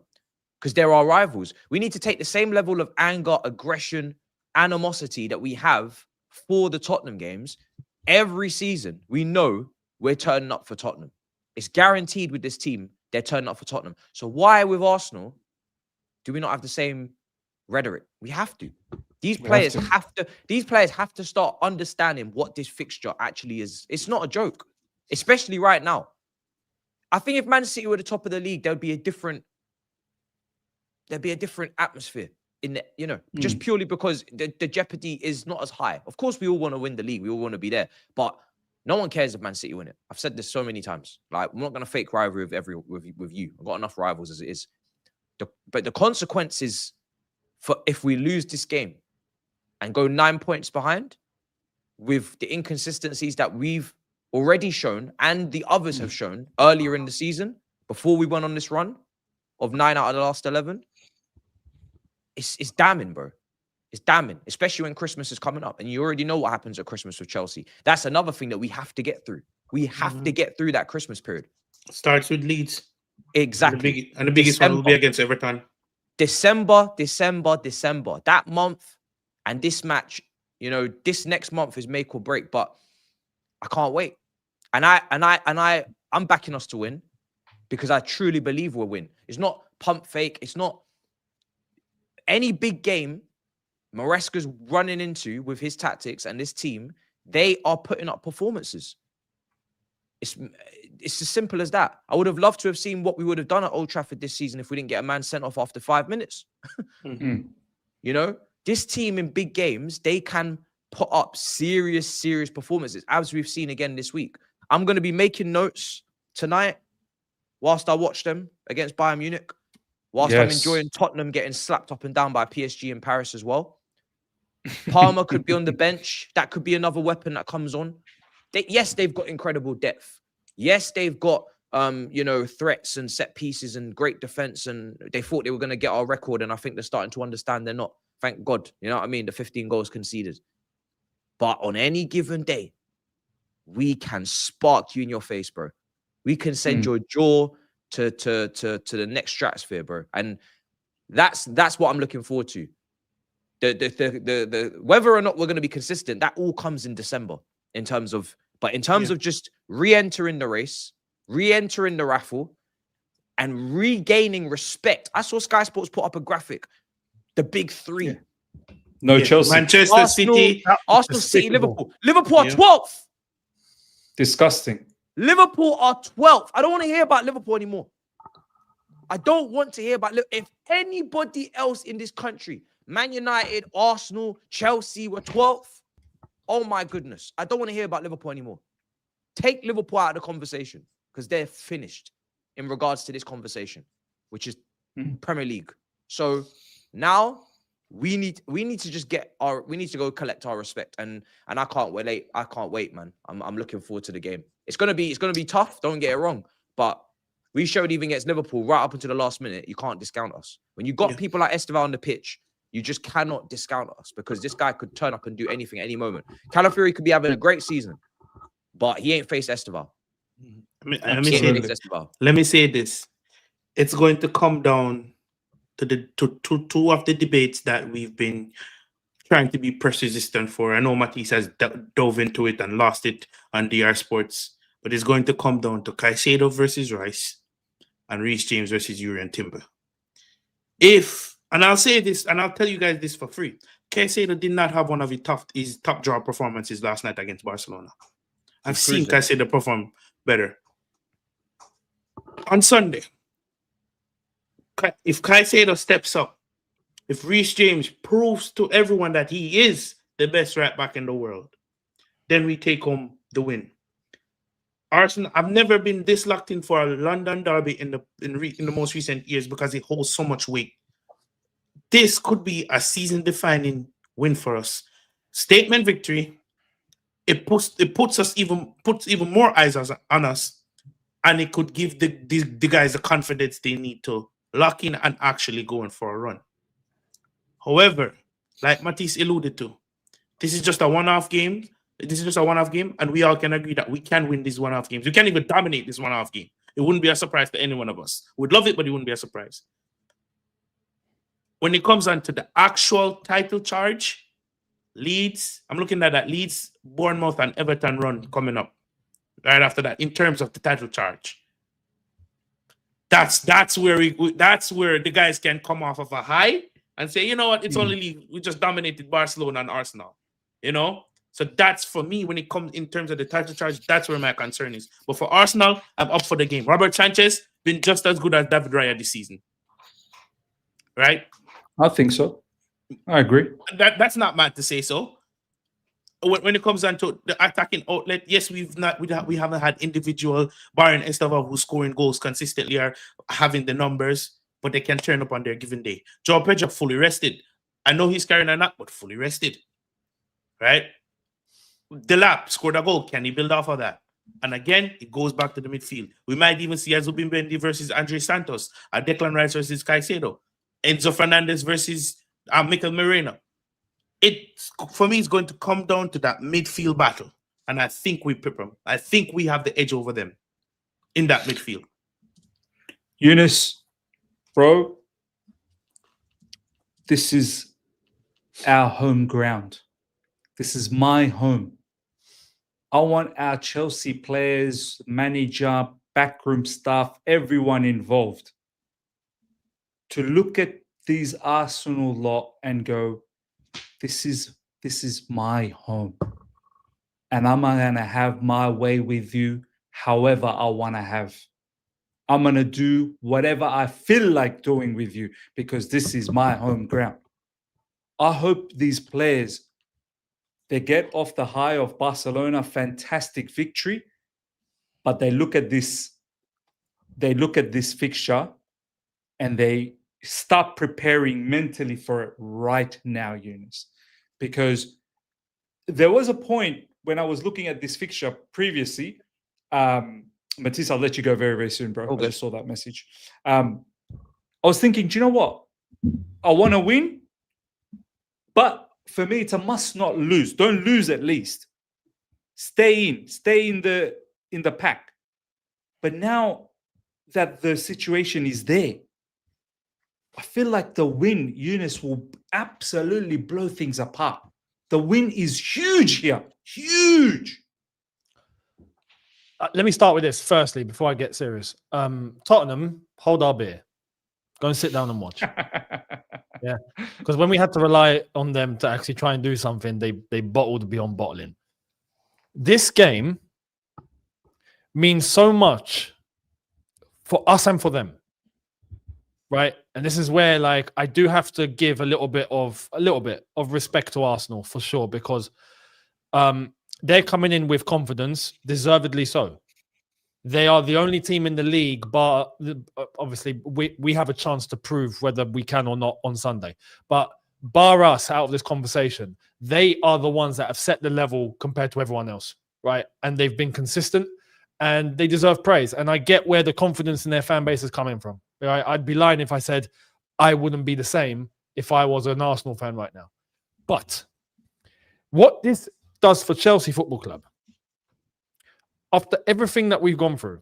Because they're our rivals. We need to take the same level of anger, aggression, animosity that we have for the Tottenham games every season, we know we're turning up for Tottenham. It's guaranteed with this team, they're turning up for Tottenham. So why with Arsenal do we not have the same rhetoric? We have to. These players have to start understanding what this fixture actually is. It's not a joke, especially right now. I think if Man City were the top of the league, there'd be a different atmosphere in the, just purely because the jeopardy is not as high. Of course, we all want to win the league. We all want to be there, but no one cares if Man City win it. I've said this so many times. Like, I'm not going to fake rivalry with you. I've got enough rivals as it is. But the consequences for if we lose this game and go 9 points behind with the inconsistencies that we've already shown and the others have shown earlier in the season before we went on this run of 9 out of the last 11, it's damning, bro. It's damning, especially when Christmas is coming up and you already know what happens at Christmas with Chelsea. That's another thing that we have to get through. We have to get through that Christmas period. Starts with Leeds. Exactly. And the biggest one will be against Everton. December. That month and this match, this next month is make or break, but I can't wait. And I'm backing us to win because I truly believe we'll win. It's not pump fake. It's not any big game Maresca's running into with his tactics and this team. They are putting up performances. It's as simple as that. I would have loved to have seen what we would have done at Old Trafford this season if we didn't get a man sent off after 5 minutes. This team in big games, they can put up serious performances, as we've seen again this week. I'm going to be making notes tonight whilst I watch them against Bayern Munich, whilst I'm enjoying Tottenham getting slapped up and down by PSG in Paris as well. Palmer could be on the bench. That could be another weapon that comes on. They've got incredible depth. Yes, they've got threats and set pieces and great defense, and they thought they were going to get our record, and I think they're starting to understand they're not. Thank God. You know what I mean? The 15 goals conceded. But on any given day, we can spark you in your face, bro. We can send your jaw to the next stratosphere, bro. And that's what I'm looking forward to. The whether or not we're going to be consistent, that all comes in December in terms of just re-entering the race, re-entering the raffle, and regaining respect. I saw Sky Sports put up a graphic. The big three. Chelsea. Manchester City. Arsenal, City, Liverpool. Liverpool are 12th. Disgusting. Liverpool are 12th. I don't want to hear about Liverpool anymore. I don't want to hear about if anybody else in this country, Man United, Arsenal, Chelsea were 12th. Oh my goodness. I don't want to hear about Liverpool anymore. Take Liverpool out of the conversation because they're finished in regards to this conversation, which is Premier League. So now we need to just we need to go collect our respect. And I can't wait, man. I'm looking forward to the game. It's gonna be tough, don't get it wrong. But we showed even against Liverpool right up until the last minute, you can't discount us. When you got people like Estevao on the pitch, you just cannot discount us because this guy could turn up and do anything at any moment. Calafiori could be having a great season, but he ain't faced Estevao. Let me say this. It's going to come down to two of the debates that we've been trying to be press resistant for. I know Matisse has dove into it and lost it on DR Sports, but it's going to come down to Caicedo versus Rice and Reece James versus Urian Timber. And I'll say this, and I'll tell you guys this for free. Caicedo did not have one of his top draw performances last night against Barcelona. I've seen Caicedo perform better. On Sunday, if Caicedo steps up, if Reece James proves to everyone that he is the best right back in the world, then we take home the win. Arsenal, I've never been this locked in for a London derby in the most recent years because it holds so much weight. This could be a season-defining win for us. Statement victory. It puts even more eyes on us, and it could give the guys the confidence they need to lock in and actually going for a run. However, like Matisse alluded to, this is just a one-off game. And we all can agree that we can win these one-off games. We can't even dominate this one-off game. It wouldn't be a surprise to any one of us. We'd love it, but it wouldn't be a surprise. When it comes on to the actual title charge, Leeds, I'm looking at that Leeds, Bournemouth, and Everton run coming up right after that in terms of the title charge. That's where the guys can come off of a high and say, you know what, it's only league. We just dominated Barcelona and Arsenal. You know? So that's for me when it comes in terms of the title charge, that's where my concern is. But for Arsenal, I'm up for the game. Robert Sanchez been just as good as David Raya this season. Right? I think so. I agree. That's not mad to say so. When it comes down to the attacking outlet, yes, we haven't had individual barring Estevao who's scoring goals consistently or having the numbers, but they can turn up on their given day. Joao Pedro fully rested. I know he's carrying a knock, but fully rested. Right? Delap scored a goal. Can he build off of that? And again, it goes back to the midfield. We might even see Azubin Bendi versus Andre Santos, Declan Rice versus Caicedo, Enzo Fernandez versus Mikel Merino. For me, it's going to come down to that midfield battle. And I think we pip them. I think we have the edge over them in that midfield. Eunice, bro, this is our home ground. This is my home. I want our Chelsea players, manager, backroom staff, everyone involved to look at these Arsenal lot and go, this is my home. And I'm going to have my way with you however I want to have. I'm going to do whatever I feel like doing with you because this is my home ground. I hope these players, they get off the high of Barcelona, fantastic victory, but they look at this fixture and they start preparing mentally for it right now, Eunice. Because there was a point when I was looking at this fixture previously, Matisse, I'll let you go very, very soon, bro. Okay. I just saw that message. I was thinking, do you know what? I want to win, but for me, it's a must not lose. Don't lose at least. Stay in the pack. But now that the situation is there, I feel like the win, Eunice, will absolutely blow things apart. The win is huge here. Huge. Let me start with this firstly before I get serious. Tottenham, hold our beer. Go and sit down and watch. Yeah. Because when we had to rely on them to actually try and do something, they bottled beyond bottling. This game means so much for us and for them. Right. And this is where, like, I do have to give a little bit of respect to Arsenal for sure, because they're coming in with confidence, deservedly so. They are the only team in the league, but obviously we have a chance to prove whether we can or not on Sunday. But bar us out of this conversation, they are the ones that have set the level compared to everyone else, right? And they've been consistent and they deserve praise. And I get where the confidence in their fan base is coming from. Right? I'd be lying if I said I wouldn't be the same if I was an Arsenal fan right now. But what this does for Chelsea Football Club, after everything that we've gone through,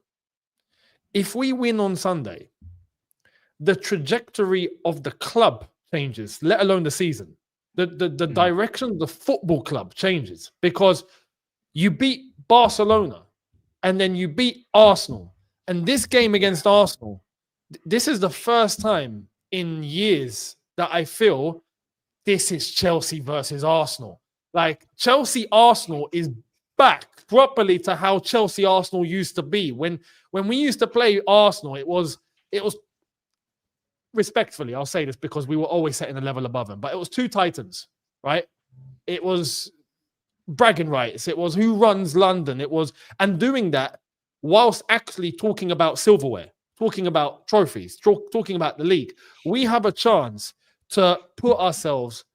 if we win on Sunday, the trajectory of the club changes, let alone the season. The direction of the football club changes because you beat Barcelona and then you beat Arsenal. And this game against Arsenal, this is the first time in years that I feel this is Chelsea versus Arsenal. Like, Chelsea-Arsenal is back properly to how Chelsea-Arsenal used to be. When we used to play Arsenal, it was respectfully, I'll say this because we were always setting a level above them, but it was two titans, right? It was bragging rights. It was who runs London. It was, and doing that whilst actually talking about silverware, talking about trophies, talking about the league. We have a chance to put ourselves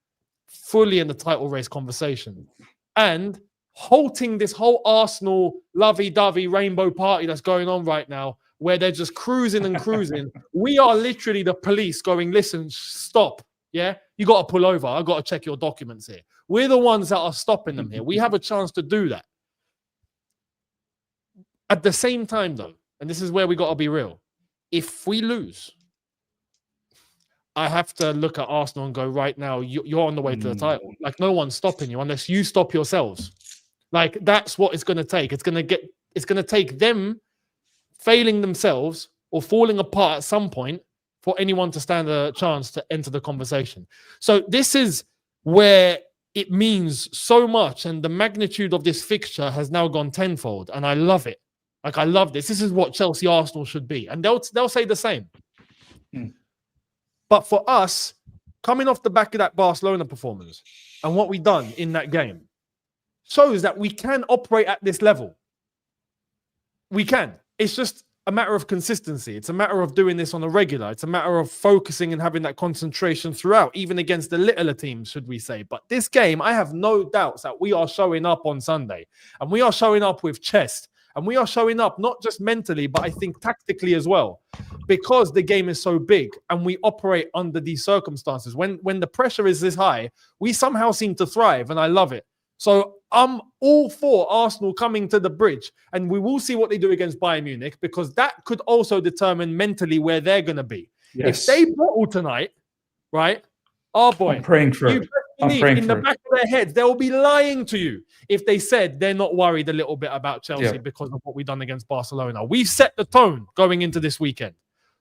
fully in the title race conversation and halting this whole Arsenal lovey-dovey rainbow party that's going on right now, where they're just cruising and cruising. We are literally the police going, listen, stop. Yeah, you got to pull over. I got to check your documents here. We're the ones that are stopping them here. We have a chance to do that. At the same time, though, and this is where we got to be real, if we lose, I have to look at Arsenal and go, right now, you're on the way to the title. Like, no one's stopping you unless you stop yourselves. Like, that's what it's going to take. It's going to take them failing themselves or falling apart at some point for anyone to stand a chance to enter the conversation. So this is where it means so much, and the magnitude of this fixture has now gone tenfold, and I love it. Like, I love this. This is what Chelsea Arsenal should be, and they'll say the same. But for us, coming off the back of that Barcelona performance and what we done in that game shows that we can operate at this level. We can. It's just a matter of consistency. It's a matter of doing this on a regular. It's a matter of focusing and having that concentration throughout, even against the littler teams, should we say. But this game, I have no doubts that we are showing up on Sunday. And we are showing up with chest. And we are showing up not just mentally, but I think tactically as well. Because the game is so big and we operate under these circumstances. When the pressure is this high, we somehow seem to thrive, and I love it. So I'm all for Arsenal coming to the bridge, and we will see what they do against Bayern Munich, because that could also determine mentally where they're going to be. Yes. If they bottle tonight, right? Oh boy, I'm praying for it. In the back of their heads, they will be lying to you if they said they're not worried a little bit about Chelsea because of what we've done against Barcelona. We've set the tone going into this weekend.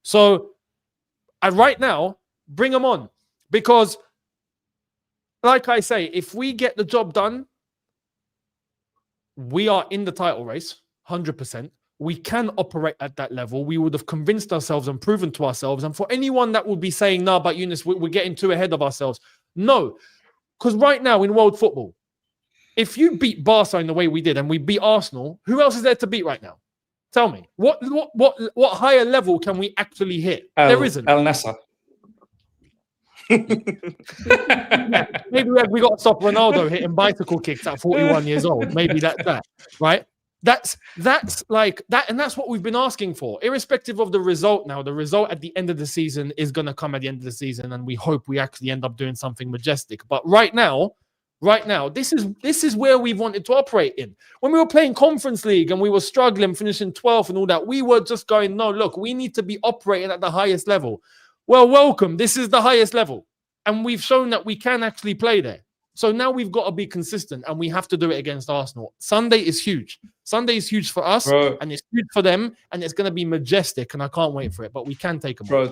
So right now, bring them on, because like I say, if we get the job done, we are in the title race, 100%. We can operate at that level. We would have convinced ourselves and proven to ourselves. And for anyone that would be saying, no, but Eunice, we're getting too ahead of ourselves. No, because right now in world football, if you beat Barca in the way we did and we beat Arsenal, who else is there to beat right now? Tell me. What higher level can we actually hit? There isn't. Al Nassr. Maybe we got to stop Ronaldo hitting bicycle kicks at 41 years old. Maybe that's that, right? That's like that, and that's what we've been asking for, irrespective of the result. Now, the result at the end of the season is going to come at the end of the season, and we hope we actually end up doing something majestic. But right now, this is where we wanted to operate in. When we were playing Conference League and we were struggling, finishing 12th and all that, we were just going, no, look, we need to be operating at the highest level. Well, welcome. This is the highest level. And we've shown that we can actually play there. So now we've got to be consistent, and we have to do it against Arsenal. Sunday is huge. Sunday is huge for us, and it's huge for them, and it's going to be majestic, and I can't wait for it. But we can take a break.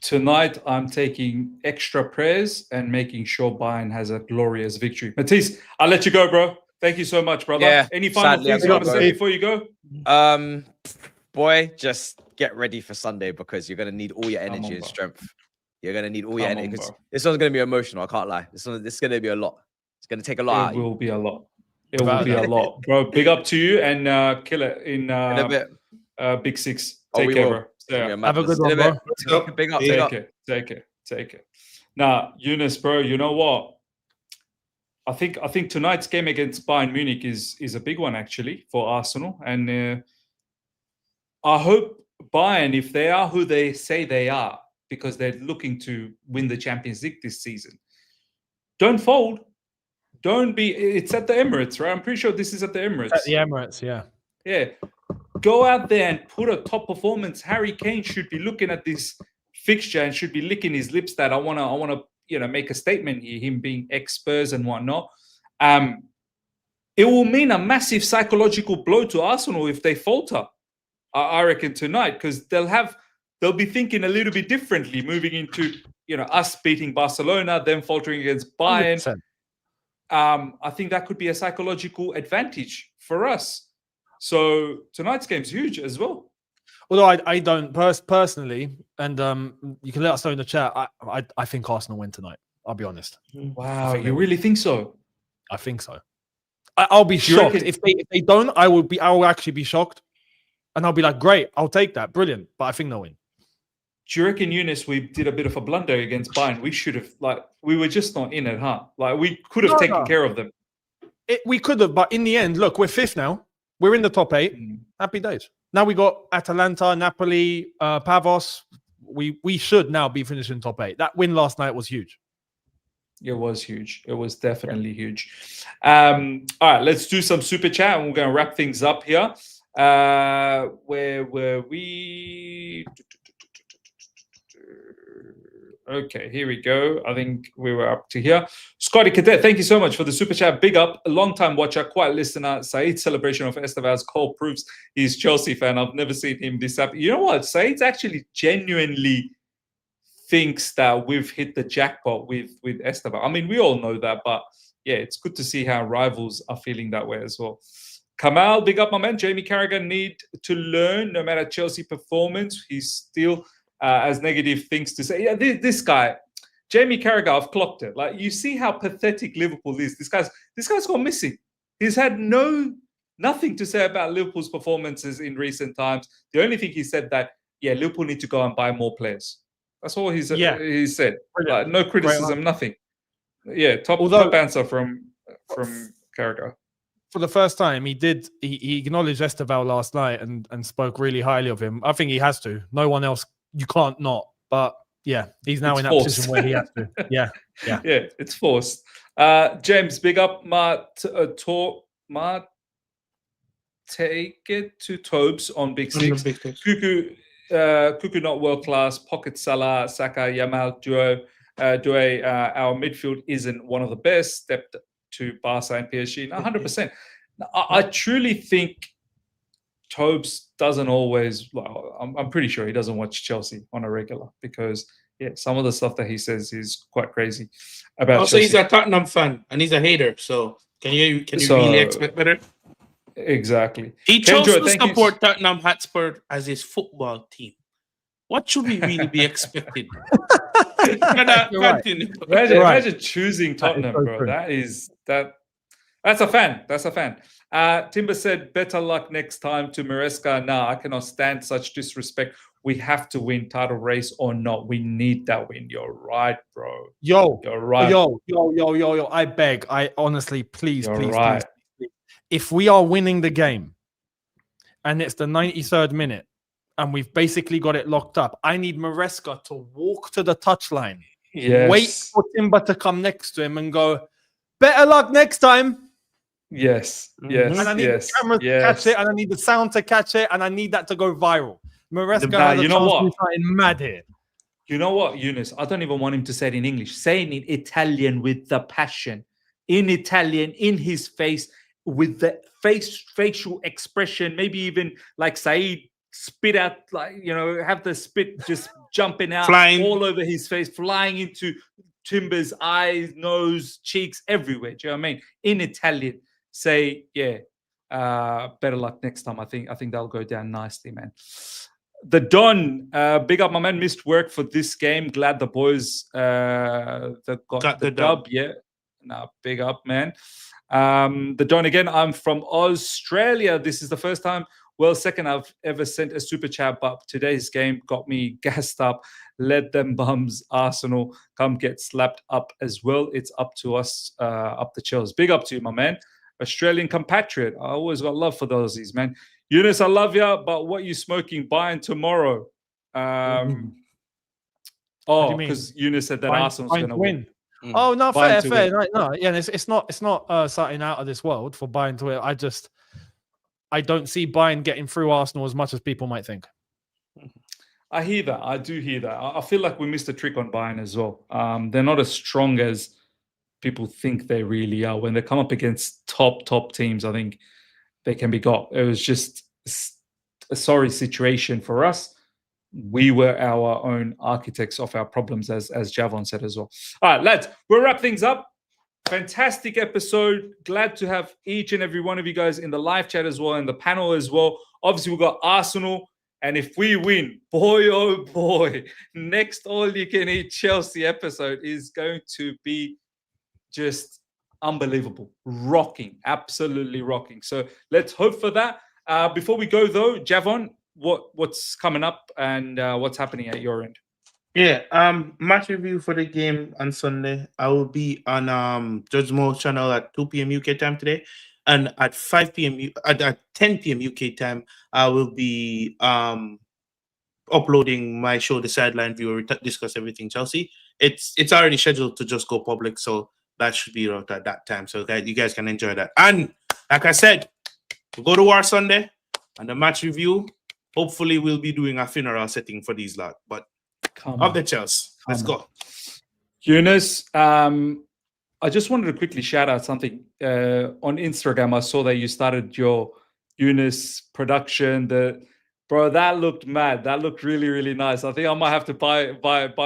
Tonight I'm taking extra prayers and making sure Bayern has a glorious victory. Matisse, I'll let you go, bro. Thank you so much, brother. Yeah, any final things you want to say before you go? Boy, just get ready for Sunday, because you're going to need all your energy and strength. You're going to need all your energy, because this one's going to be emotional. I can't lie. This is going to be a lot. It's going to take a lot. It will be a lot. It will be a lot, bro. Big up to you, and kill it in a bit. Big Six. Take care, bro. Yeah. Have a good one, bro. Big up. Take it. Now, Eunice, bro, you know what? I think tonight's game against Bayern Munich is a big one, actually, for Arsenal. And I hope Bayern, if they are who they say they are, because they're looking to win the Champions League this season, don't fold. Don't be. It's at the Emirates, right? I'm pretty sure this is at the Emirates. At the Emirates, yeah. Yeah. Go out there and put a top performance. Harry Kane should be looking at this fixture and should be licking his lips that I wanna make a statement here, him being ex-Spurs and whatnot. It will mean a massive psychological blow to Arsenal if they falter, I reckon, tonight, because they'll be thinking a little bit differently moving into us beating Barcelona, them faltering against Bayern. 100%. I think that could be a psychological advantage for us. So tonight's game's huge as well. Although I don't personally, and you can let us know in the chat, I think Arsenal win tonight. I'll be honest. Wow, you really think so? I think so. I'll be shocked if they don't. I will actually be shocked, and I'll be like, great, I'll take that, brilliant. But I think they'll win. Do you reckon, Eunice, we did a bit of a blunder against Bayern? We should have, we were just not in it, huh? We could have taken care of them. We could have, but in the end, look, we're fifth now. We're in the top 8. Happy days. Now we got Atalanta, Napoli, Pavos. We should now be finishing top 8. That win last night was huge. It was huge. It was definitely huge. All right, let's do some super chat, and we're going to wrap things up here. Where were we? Okay, here we go. I think we were up to here. Scotty Cadet, thank you so much for the super chat. Big up, a long-time watcher, quiet listener. Said's celebration of Estevao's goal proves he's Chelsea fan. I've never seen him this happy. You know what? Said's actually genuinely thinks that we've hit the jackpot with Estevao. I mean, we all know that, but yeah, it's good to see how rivals are feeling that way as well. Kamal, big up, my man. Jamie Carragher need to learn. No matter Chelsea performance, he's still as negative things to say. Yeah, this guy, Jamie Carragher, I've clocked it. Like, you see how pathetic Liverpool is. This guy's gone missing. He's had nothing to say about Liverpool's performances in recent times. The only thing he said that, yeah, Liverpool need to go and buy more players. That's all he said. Like, no criticism, nothing. Yeah, top answer from Carragher. For the first time, he acknowledged Estevao last night and spoke really highly of him. I think he has to. No one else, you can't not. But yeah, he's now in that position where he has to. Yeah. Yeah, it's forced. James, big up. Take it to Tobes on Big Six. Cuckoo not world class. Pocket Salah, Saka, Yamal duo. Our midfield isn't one of the best. Stepped to Barca and PSG. 100%. I truly think Tobes doesn't always. Well, I'm pretty sure he doesn't watch Chelsea on a regular because some of the stuff that he says is quite crazy about. Also, Chelsea. He's a Tottenham fan and he's a hater. So can you really expect better? Exactly. He chose to support Tottenham Hotspur as his football team. What should we really be expecting? Imagine choosing Tottenham, bro. That's a fan. That's a fan. Timber said, better luck next time to Maresca. Nah, I cannot stand such disrespect. We have to win title race or not. We need that win. You're right, bro. You're right. Yo. I beg. I honestly, please. If we are winning the game and it's the 93rd minute and we've basically got it locked up, I need Maresca to walk to the touchline, wait for Timber to come next to him and go, better luck next time. Yes. And I need the camera to catch it, and I need the sound to catch it, and I need that to go viral. Maresca has a chance to do something mad here. You know what, Eunice? I don't even want him to say it in English. Say it in Italian with the passion. In Italian, in his face, with the facial expression, maybe even like Said spit out, like, have the spit just jumping out all over his face, flying into Timber's eyes, nose, cheeks, everywhere. Do you know what I mean? In Italian, say, better luck next time. I think that'll go down nicely, man. The Don, big up, my man. Missed work for this game. Glad the boys that got the dub. Yeah, big up, man. The Don again. I'm from Australia. This is the first time, second I've ever sent a super chat, but today's game got me gassed up. Let them bums, Arsenal, come get slapped up as well. It's up to us, up the Chels. Big up to you, my man. Australian compatriot. I always got love for those, man. Eunice, I love you, but what you smoking? Buying tomorrow. Because Eunice said that Arsenal's going to win. Oh, no, fair. No, it's not something out of this world for Bayern to win. I don't see Bayern getting through Arsenal as much as people might think. I hear that. I do hear that. I feel like we missed a trick on Bayern as well. They're not as strong as people think they really are. When they come up against top teams, I think they can be got. It was just a sorry situation for us. We were our own architects of our problems, as Javon said as well. All right, lads, we'll wrap things up. Fantastic episode. Glad to have each and every one of you guys in the live chat as well, and the panel as well. Obviously, we've got Arsenal. And if we win, boy, oh boy, next All You Can Eat Chelsea episode is going to be just unbelievable. Rocking. Absolutely rocking. So let's hope for that. Before we go, though, Javon, what's coming up and what's happening at your end? Match review for the game on Sunday. I will be on Judge Mo's channel at 2 p.m. UK time today. And at 5 p.m. at 10 p.m. UK time, I will be uploading my show, The Sideline View, where we discuss everything Chelsea. It's already scheduled to just go public, so that should be out at that time. So you guys can enjoy that. And like I said, we go to War Sunday and the match review. Hopefully, we'll be doing a funeral setting for these lot. But Of the Chelsea. Let's go. Yunus, I just wanted to quickly shout out something. On Instagram, I saw that you started your Yunus production. Bro, that looked mad. That looked really, really nice. I think I might have to buy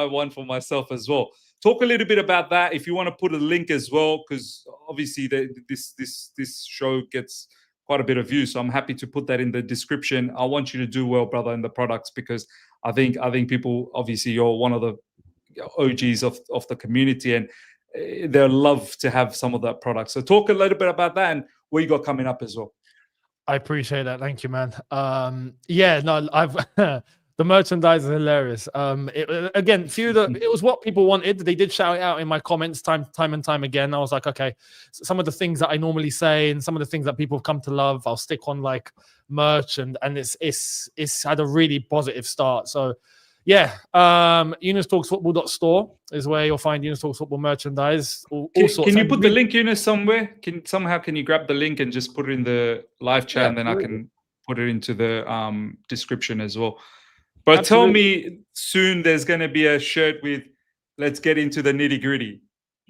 one for myself as well. Talk a little bit about that. If you want to put a link as well, because obviously this show gets quite a bit of views. So I'm happy to put that in the description. I want you to do well, brother, in the products, because I think people, obviously you're one of the OGs of the community, and they'll love to have some of that product. So talk a little bit about that and what you got coming up as well. I appreciate that. Thank you, man. Yeah, no, I've the merchandise is hilarious. It was what people wanted. They did shout it out in my comments time and time again. I was like, okay, some of the things that I normally say and some of the things that people have come to love, I'll stick on like merch, and it's had a really positive start. So yeah, YunusTalksFootball.store is where you'll find Yunus Talks Football merchandise. Can you put the link, Yunus, somewhere? Can you grab the link and just put it in the live chat, and then I can put it into the description as well. But tell me, soon there's going to be a shirt with "Let's get into the nitty gritty."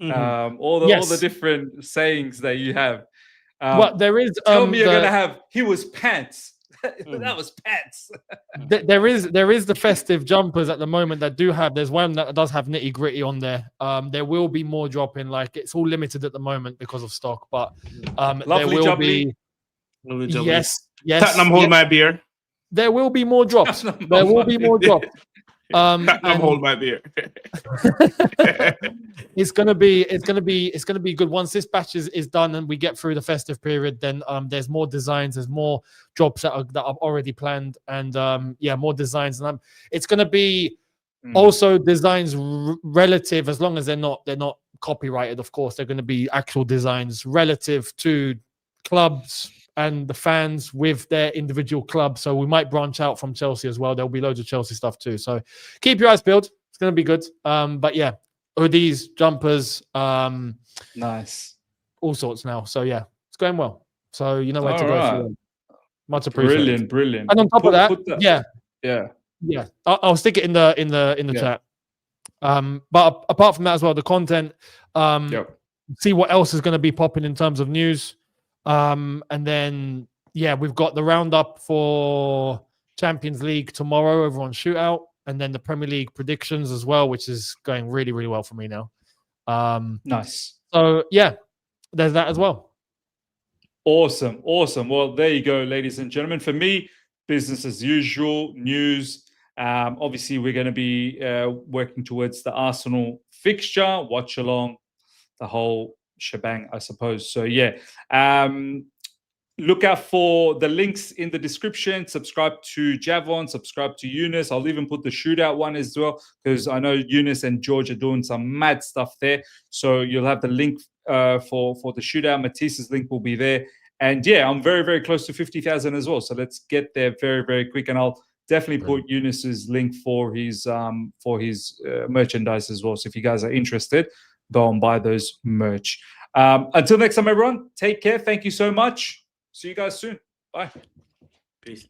All the different sayings that you have. Well, there is. Tell me you're going to have. He was pants. That was pants. There is the festive jumpers at the moment that do have. There's one that does have nitty gritty on there. There will be more dropping. Like, it's all limited at the moment because of stock, but there will be. Yes. Tottenham hold my beer. There will be more drops. There will be more drops. Hold my beer. It's gonna be good once this batch is done and we get through the festive period. Then there's more designs, there's more drops that are already planned, and more designs. And it's gonna be also designs relative, as long as they're not copyrighted. Of course, they're gonna be actual designs relative to clubs and the fans with their individual clubs. So we might branch out from Chelsea as well. There'll be loads of Chelsea stuff too. So keep your eyes peeled. It's going to be good. But yeah, hoodies, jumpers, nice, all sorts now. So yeah, it's going well. So you know where to go. Much appreciated. Brilliant. And on top of that, yeah. I'll stick it in the chat. But apart from that as well, the content. See what else is going to be popping in terms of news. And then, we've got the roundup for Champions League tomorrow over on Shootout, and then the Premier League predictions as well, which is going really, really well for me now. Nice. So, there's that as well. Awesome. Well, there you go, ladies and gentlemen. For me, business as usual, news. Obviously, we're going to be working towards the Arsenal fixture, watch along, the whole shebang, I suppose. So look out for the links in the description. Subscribe to Javon, subscribe to Yunus. I'll even put the Shootout one as well, because I know Yunus and George are doing some mad stuff there. So you'll have the link for the Shootout. Matisse's link will be there. And I'm very, very close to 50,000 as well. So let's get there very, very quick. And I'll definitely put Yunus's link for his merchandise as well. So if you guys are interested, go and buy those merch. Until next time, everyone, take care. Thank you so much. See you guys soon. Bye. Peace.